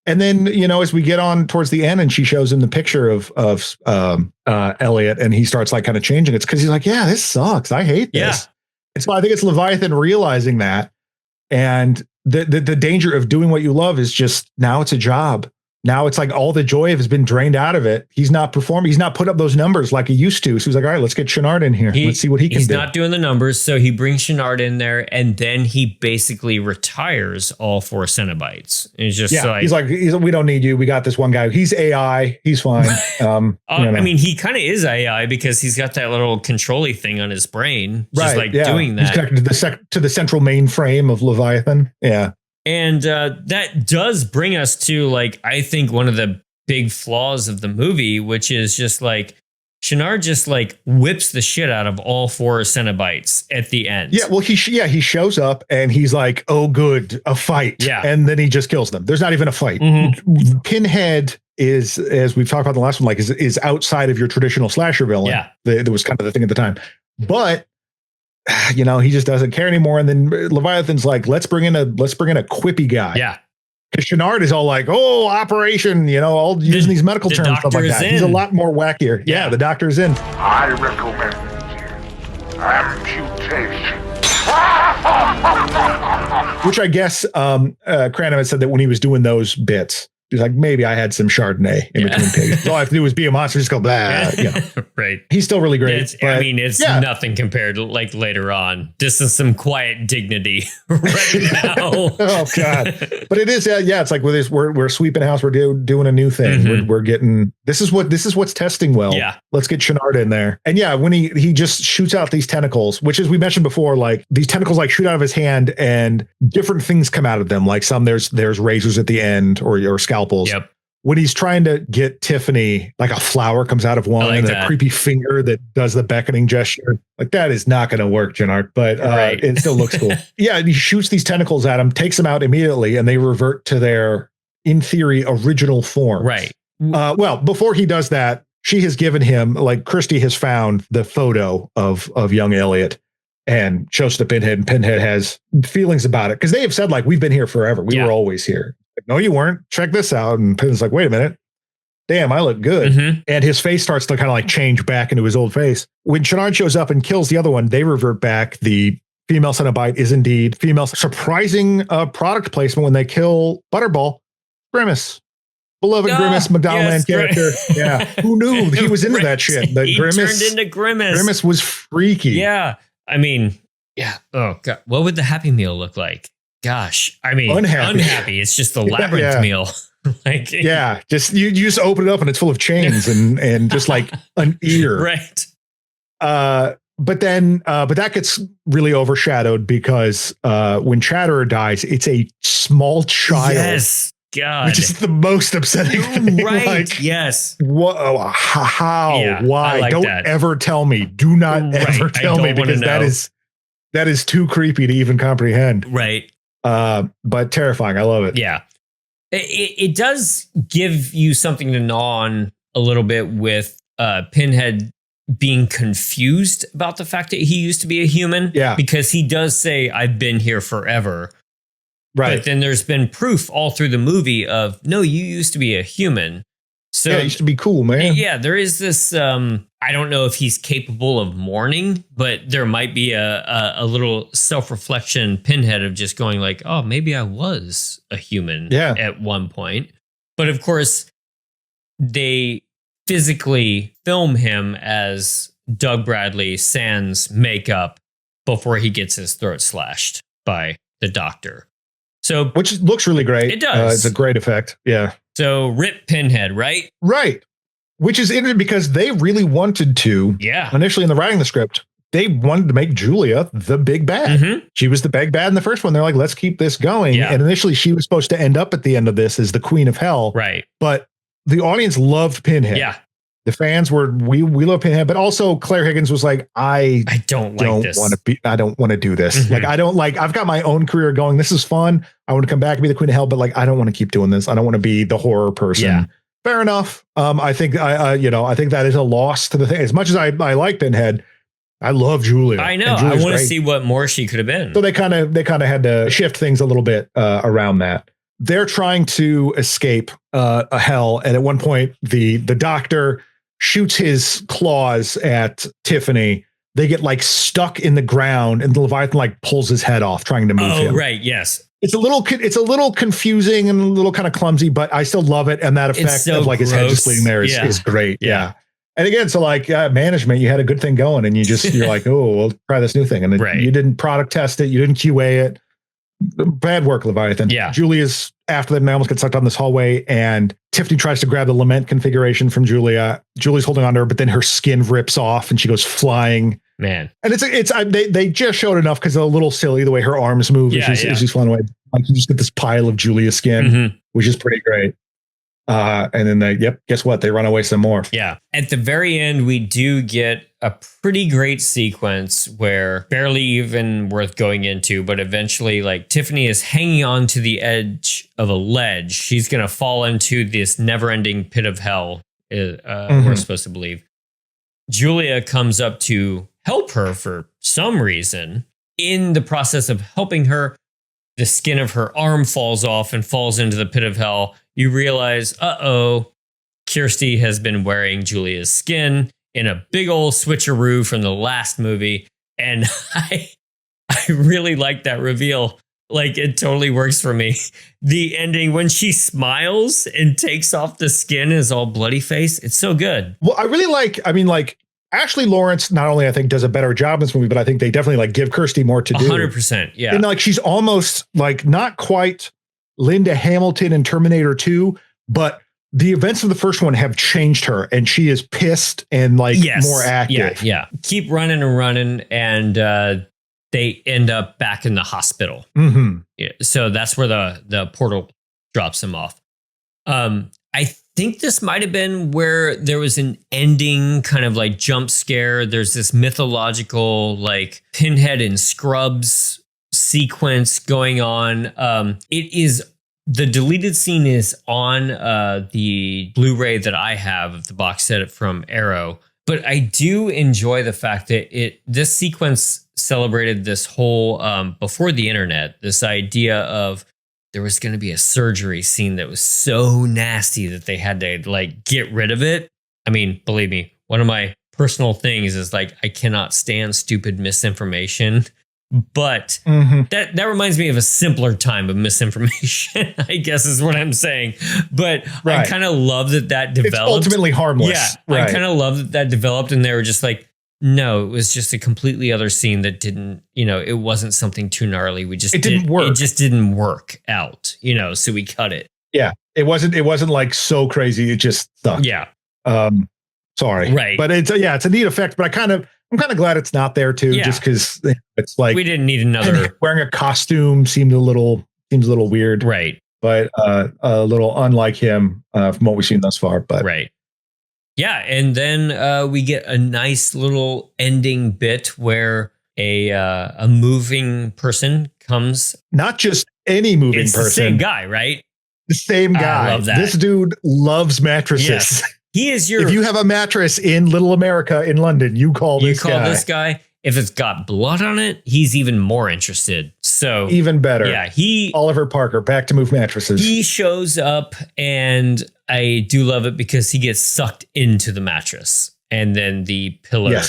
And then, as we get on towards the end and she shows him the picture of Elliot, and he starts like kind of changing, it's because he's like, yeah, this sucks. I hate this. Yeah. And so I think it's Leviathan realizing that. And the danger of doing what you love is just, now it's a job. Now it's like all the joy has been drained out of it. He's not performing. He's not putting up those numbers like he used to. So he's like, all right, let's get Chenard in here. Let's see what he can do. He's not doing the numbers. So he brings Chenard in there, and then he basically retires all 4 Cenobites. And he's just he's like, we don't need you. We got this one guy. He's AI. He's fine. I mean, he kind of is AI because he's got that little control-y thing on his brain. Just doing that. He's connected to the central mainframe of Leviathan. Yeah. And that does bring us to, like, I think one of the big flaws of the movie, which is just like Chenard just like whips the shit out of all 4 Cenobites at the end. Yeah, well, he shows up and he's like, oh, good, a fight. Yeah. And then he just kills them. There's not even a fight. Mm-hmm. Pinhead is, as we've talked about in the last one, like is outside of your traditional slasher villain. Yeah. That was kind of the thing at the time. But he just doesn't care anymore. And then Leviathan's like, let's bring in a quippy guy. Yeah. Because Chenard is all like, oh, operation, all using these medical terms, stuff like that. He's a lot more wackier. Yeah, the doctor's in. I recommend amputation. Which I guess Cranem had said that when he was doing those bits, he's like, maybe I had some Chardonnay in between takes. All I have to do is be a monster, just go, blah. Right. He's still really great. It's nothing compared to like later on. This is some quiet dignity right now. Oh God. But it is, it's like with this, we're sweeping house, we're doing a new thing. Mm-hmm. We're getting, this is what's testing well. Yeah. Let's get Chenard in there. And when he just shoots out these tentacles, which as we mentioned before, like these tentacles like shoot out of his hand and different things come out of them. Like some there's razors at the end or scalpels. Yep. When he's trying to get Tiffany, like a flower comes out of one and a creepy finger that does the beckoning gesture. Like that is not going to work, Chenard, but it still looks cool. And he shoots these tentacles at him, takes them out immediately, and they revert to their, in theory, original form. Right. Well, before he does that, she has given him, like Christy has found the photo of young Elliot and shows to Pinhead, and Pinhead has feelings about it because they have said, like, we've been here forever. We were always here. Like, no, you weren't. Check this out. And Pinhead's like, wait a minute. damn, I look good. And his face starts to kind of like change back into his old face. When Channard shows up and kills the other one, they revert back. The female Cenobite is indeed female. Surprising product placement when they kill Butterball. Grimace. Beloved Grimace McDonaldland character. Yeah. Who knew he was into that shit? The Grimace turned into Grimace. Grimace was freaky. Yeah. I mean, yeah. Oh, God. What would the Happy Meal look like? Gosh. I mean, unhappy. It's just the Labyrinth meal. Like, yeah. Just you just open it up and it's full of chains and just like an ear. Right. But that gets really overshadowed because when Chatterer dies, it's a small child. Yes. God. Which is the most upsetting thing. Right. Like, yes. Whoa, how? Yeah, why? like Don't that. ever tell me. Do not ever tell me because that is too creepy to even comprehend. Right. But terrifying. I love it. Yeah. It does give you something to gnaw on a little bit with Pinhead being confused about the fact that he used to be a human. Yeah. Because he does say, I've been here forever. Right. But then there's been proof all through the movie of, no, you used to be a human. So yeah, it used to be cool, man. Yeah, there is this, I don't know if he's capable of mourning, but there might be a little self-reflection Pinhead of just going like, oh, maybe I was a human at one point. But of course, they physically film him as Doug Bradley sans makeup before he gets his throat slashed by the doctor. So, which looks really great. It does. It's a great effect. Yeah. So rip Pinhead, right? Right. Which is interesting because they really wanted to. Yeah. Initially in the writing the script, they wanted to make Julia the big bad. She was the big bad in the first one. They're like, let's keep this going. Yeah. And initially she was supposed to end up at the end of this as the Queen of Hell. Right. But the audience loved Pinhead. Yeah. The fans were, we love Pinhead, but also Claire Higgins was like, I don't want to do this. Like, I've got my own career going. This is fun. I want to come back and be the Queen of Hell, but like, I don't want to keep doing this. I don't want to be the horror person. Yeah. Fair enough. I think that is a loss to the thing. As much as I like Pinhead, I love Julia. I know. I want to see what more she could have been. So they kind of had to shift things a little bit around that. They're trying to escape a hell, and at one point, the doctor shoots his claws at Tiffany. They get like stuck in the ground, and the Leviathan like pulls his head off, trying to move him. Oh, right. Yes. It's a little confusing and a little kind of clumsy, but I still love it. And that effect of like his head just bleeding there is great. Yeah. And again, so like management, you had a good thing going, and you're like, oh, we'll try this new thing, and you didn't product test it, you didn't QA it. Bad work, Leviathan. Yeah. Julia's after them, they almost get sucked down this hallway, and Tiffany tries to grab the lament configuration from Julia. Julie's holding on to her, but then her skin rips off and she goes flying. Man. And they just showed enough because it's a little silly the way her arms move as she's flying away. Like you just get this pile of Julia skin, which is pretty great. And then guess what? They run away some more. Yeah. At the very end, we do get a pretty great sequence where barely even worth going into, but eventually like Tiffany is hanging on to the edge of a ledge. She's going to fall into this never ending pit of hell. We're supposed to believe. Julia comes up to help her for some reason. In the process of helping her, the skin of her arm falls off and falls into the pit of hell. You realize, Kirsty has been wearing Julia's skin in a big old switcheroo from the last movie. And I really like that reveal. Like, it totally works for me. The ending when she smiles and takes off the skin is all bloody face. It's so good. Well, I really like Ashley Lawrence, not only I think does a better job in this movie, but I think they definitely like give Kirsty more to do. 100%. Yeah. And like, she's almost like not quite Linda Hamilton in Terminator 2, but the events of the first one have changed her, and she is pissed and like more active. Yeah. Keep running and running, and they end up back in the hospital. Yeah, so that's where the portal drops them off. I think this might have been where there was an ending kind of like jump scare. There's this mythological like Pinhead and Scrubs sequence going on. The deleted scene is on the Blu-ray that I have of the box set from Arrow. But I do enjoy the fact that this sequence celebrated this whole, before the internet, this idea of there was going to be a surgery scene that was so nasty that they had to like get rid of it. I mean, believe me, one of my personal things is like, I cannot stand stupid misinformation, but that reminds me of a simpler time of misinformation, I guess is what I'm saying. But I kind of love that developed. It's ultimately harmless. Yeah. I kind of love that developed, and they were just like, no, it was just a completely other scene that didn't, it wasn't something too gnarly. It didn't work. It just didn't work out, so we cut it. Yeah. It wasn't like so crazy. It just sucked. Yeah. Sorry. Right. But it's a neat effect, but I'm kind of glad it's not there too, just because it's like we didn't need another. Wearing a costume seems a little weird. Right. But a little unlike him from what we've seen thus far. But right. Yeah, and then we get a nice little ending bit where a moving person comes. Not just any moving person. The same guy, right? The same guy. I love that. This dude loves mattresses. Yes. He is If you have a mattress in Little America in London, you call this guy. If it's got blood on it, he's even more interested. So even better. Yeah, Oliver Parker, back to move mattresses. He shows up, and I do love it because he gets sucked into the mattress, and then the pillar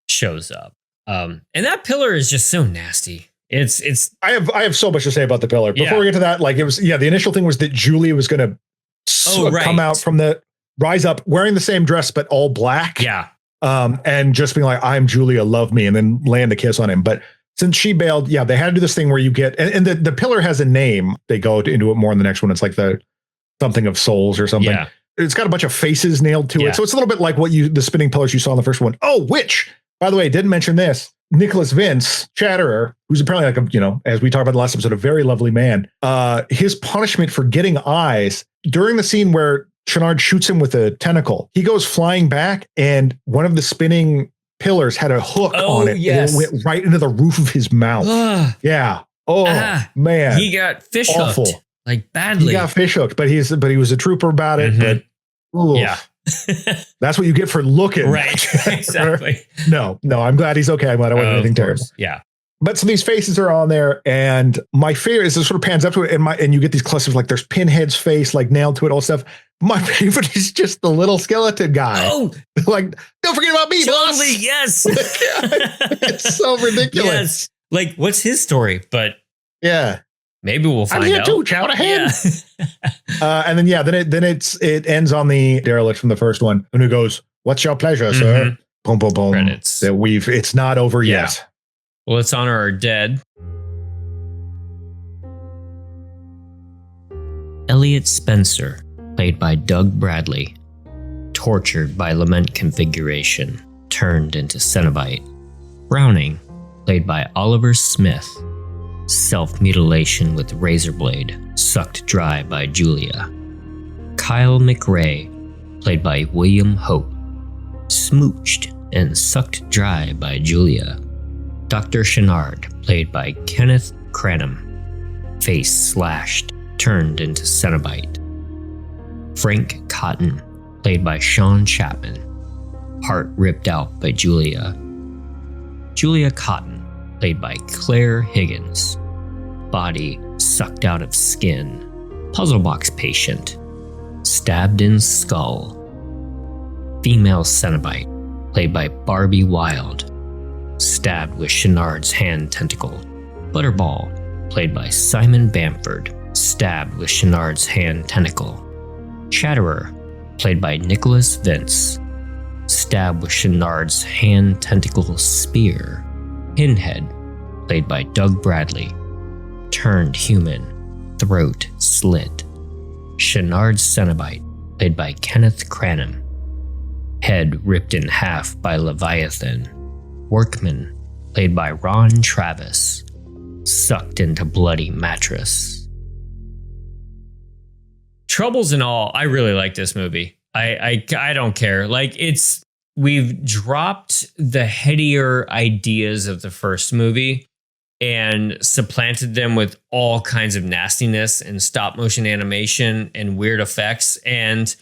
shows up. And that pillar is just so nasty. It's. I have so much to say about the pillar. Before we get to that, like it was, the initial thing was that Julia was going to come out from rise up wearing the same dress but all black. Yeah. And just being like, I'm Julia, love me, and then land a kiss on him. But since she bailed, they had to do this thing where you get, and the pillar has a name. They go into it more in the next one. It's like the something of souls or something. Yeah. It's got a bunch of faces nailed to it. So it's a little bit like the spinning pillars you saw in the first one. Oh, which, by the way, didn't mention this. Nicholas Vince, Chatterer, who's apparently like as we talked about the last episode, a very lovely man. His punishment for getting eyes during the scene where Channard shoots him with a tentacle, he goes flying back, and one of the spinning pillars had a hook on it. Yes. And it went right into the roof of his mouth. Yeah. Oh man. He got fish hooked. Like badly. He got fish hooked, but he was a trooper about it. But that's what you get for looking. Right. Exactly. No, I'm glad he's okay. I'm glad I wasn't anything terrible. Yeah. But so these faces are on there, and my favorite is it sort of pans up to it, and you get these clusters, like there's Pinhead's face like nailed to it, all stuff. My favorite is just the little skeleton guy. Oh, like, don't forget about me, boss. Totally, yes. It's so ridiculous. Yes. Like, what's his story? But yeah, maybe we'll find out. I'm here too, chow ahead. Yeah. And then it ends on the derelict from the first one, and it goes, "What's your pleasure, sir?" Boom, boom, boom. Credits. It's not over yet. Well, let's honor our dead. Elliot Spencer, played by Doug Bradley, tortured by lament configuration, turned into Cenobite. Browning, played by Oliver Smith, self-mutilation with razor blade, sucked dry by Julia. Kyle McRae, played by William Hope, smooched and sucked dry by Julia. Dr. Channard, played by Kenneth Cranham, face slashed, turned into Cenobite. Frank Cotton, played by Sean Chapman, heart ripped out by Julia. Julia Cotton, played by Claire Higgins, body sucked out of skin. Puzzle box patient, stabbed in skull. Female Cenobite, played by Barbie Wild, stabbed with Channard's hand tentacle. Butterball, played by Simon Bamford, stabbed with Channard's hand tentacle. Chatterer, played by Nicholas Vince, stabbed with Channard's hand tentacle spear. Pinhead, played by Doug Bradley, turned human, throat slit. Channard's Cenobite, played by Kenneth Cranham, head ripped in half by Leviathan. Workman, played by Ron Travis, sucked into bloody mattress. Troubles and all, I really like this movie. I don't care. Like, we've dropped the headier ideas of the first movie and supplanted them with all kinds of nastiness and stop motion animation and weird effects, and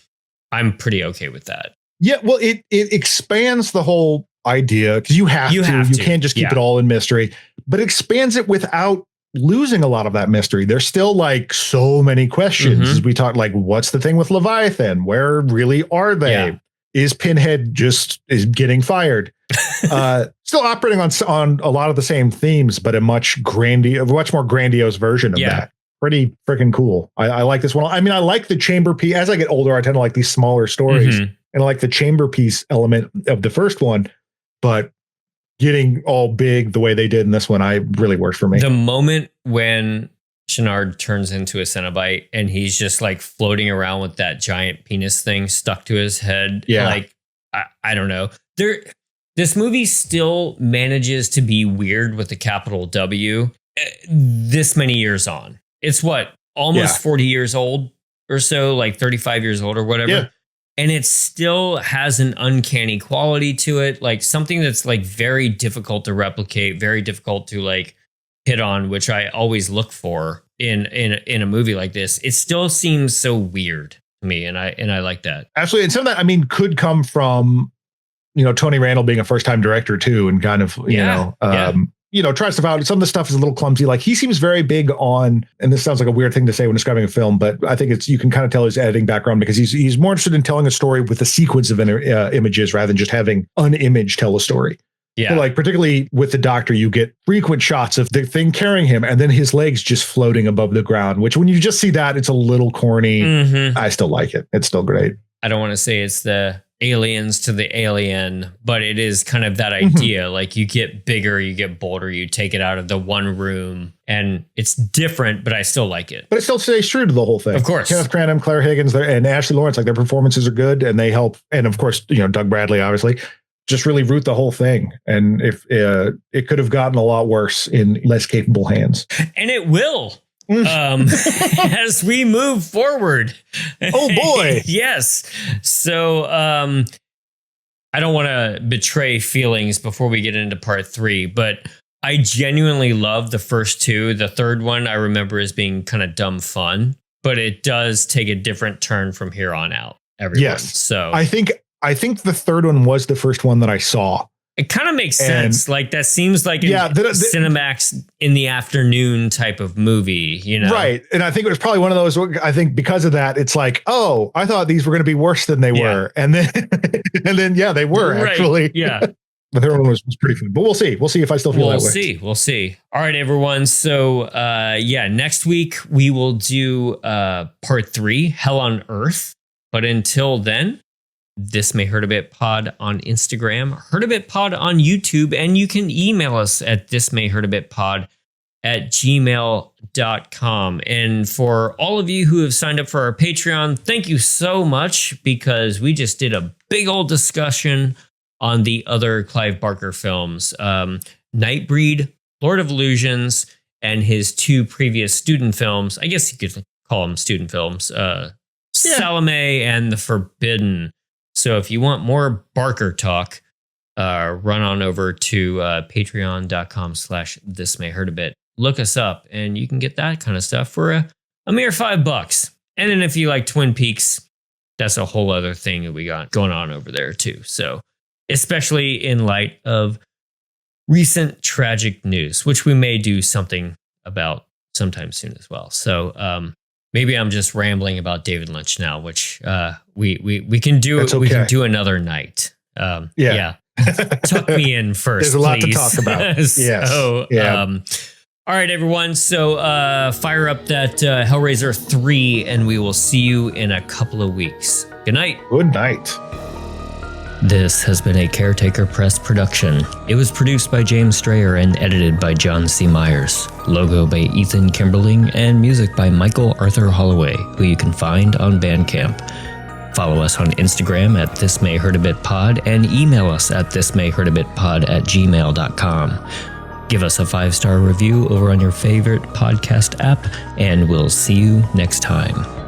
I'm pretty okay with that. Yeah, well, it expands the whole idea, because you have to. You can't just keep it all in mystery, but expands it without losing a lot of that mystery. There's still like so many questions as we talk, like, what's the thing with Leviathan? Where really are they? Yeah. Is Pinhead is getting fired? Still operating on a lot of the same themes, but a much more grandiose version of that. Pretty freaking cool. I like this one. I mean, I like the chamber piece. As I get older, I tend to like these smaller stories, and I like the chamber piece element of the first one, but getting all big the way they did in this one, really worked for me. The moment when Channard turns into a Cenobite and he's just like floating around with that giant penis thing stuck to his head. Yeah. Like, I don't know. This movie still manages to be weird with the capital W this many years on. It's almost 40 years old or so, like 35 years old or whatever. Yeah. And it still has an uncanny quality to it, like something that's like very difficult to replicate, very difficult to like hit on, which I always look for in a movie like this. It still seems so weird to me, and I like that. Absolutely, and some of that, I mean, could come from Tony Randall being a first-time director too, and kind of tries stuff out. Some of the stuff is a little clumsy. Like, he seems very big on, and this sounds like a weird thing to say when describing a film, but I think you can kind of tell his editing background, because he's more interested in telling a story with a sequence of images rather than just having an image tell a story. Yeah. So like, particularly with the Doctor, you get frequent shots of the thing carrying him and then his legs just floating above the ground, which when you just see that, it's a little corny. I still like it. It's still great. I don't want to say it's the aliens to the alien, but it is kind of that idea. Like, you get bigger, you get bolder, you take it out of the one room, and it's different, but I still like it. But it still stays true to the whole thing. Of course. Kenneth Branagh, Claire Higgins, and Ashley Lawrence, like, their performances are good and they help. And of course, Doug Bradley, obviously, just really root the whole thing. And if it could have gotten a lot worse in less capable hands. And it will. As we move forward. Oh boy. Yes. So I don't want to betray feelings before we get into part 3, but I genuinely love the first two. The third one I remember as being kind of dumb fun, but it does take a different turn from here on out. Everyone. Yes. So I think the third one was the first one that I saw. It kind of makes sense. Like, that seems like a Cinemax in the afternoon type of movie, Right. And I think it was probably one of those, I think because of that, it's like, oh, I thought these were going to be worse than they were. And then, yeah, they were actually. Yeah. The third one was pretty fun, but we'll see. We'll see if I still feel that way. We'll see. All right, everyone. So, next week we will do part 3, Hell on Earth. But until then, This May Hurt a Bit Pod on Instagram, Hurt a Bit Pod on YouTube, and you can email us at thismayhurtabitpod@gmail.com. And for all of you who have signed up for our Patreon, thank you so much, because we just did a big old discussion on the other Clive Barker films, Nightbreed, Lord of Illusions, and his 2 previous student films. I guess you could call them student films, Salome and The Forbidden. So if you want more Barker talk, run on over to patreon.com/thismayhurtabit. Look us up and you can get that kind of stuff for a mere $5. And then if you like Twin Peaks, that's a whole other thing that we got going on over there too. So especially in light of recent tragic news, which we may do something about sometime soon as well. So maybe I'm just rambling about David Lynch now, which we can do. Okay. We can do another night. Yeah. Tuck me in first. There's a lot to talk about. So, all right, everyone. So fire up that Hellraiser 3, and we will see you in a couple of weeks. Good night. Good night. This has been a Caretaker Press production. It was produced by James Strayer and edited by John C. Myers. Logo by Ethan Kimberling and music by Michael Arthur Holloway, who you can find on Bandcamp. Follow us on Instagram at thismayhurtabitpod and email us at thismayhurtabitpod@gmail.com. Give us a 5-star review over on your favorite podcast app, and we'll see you next time.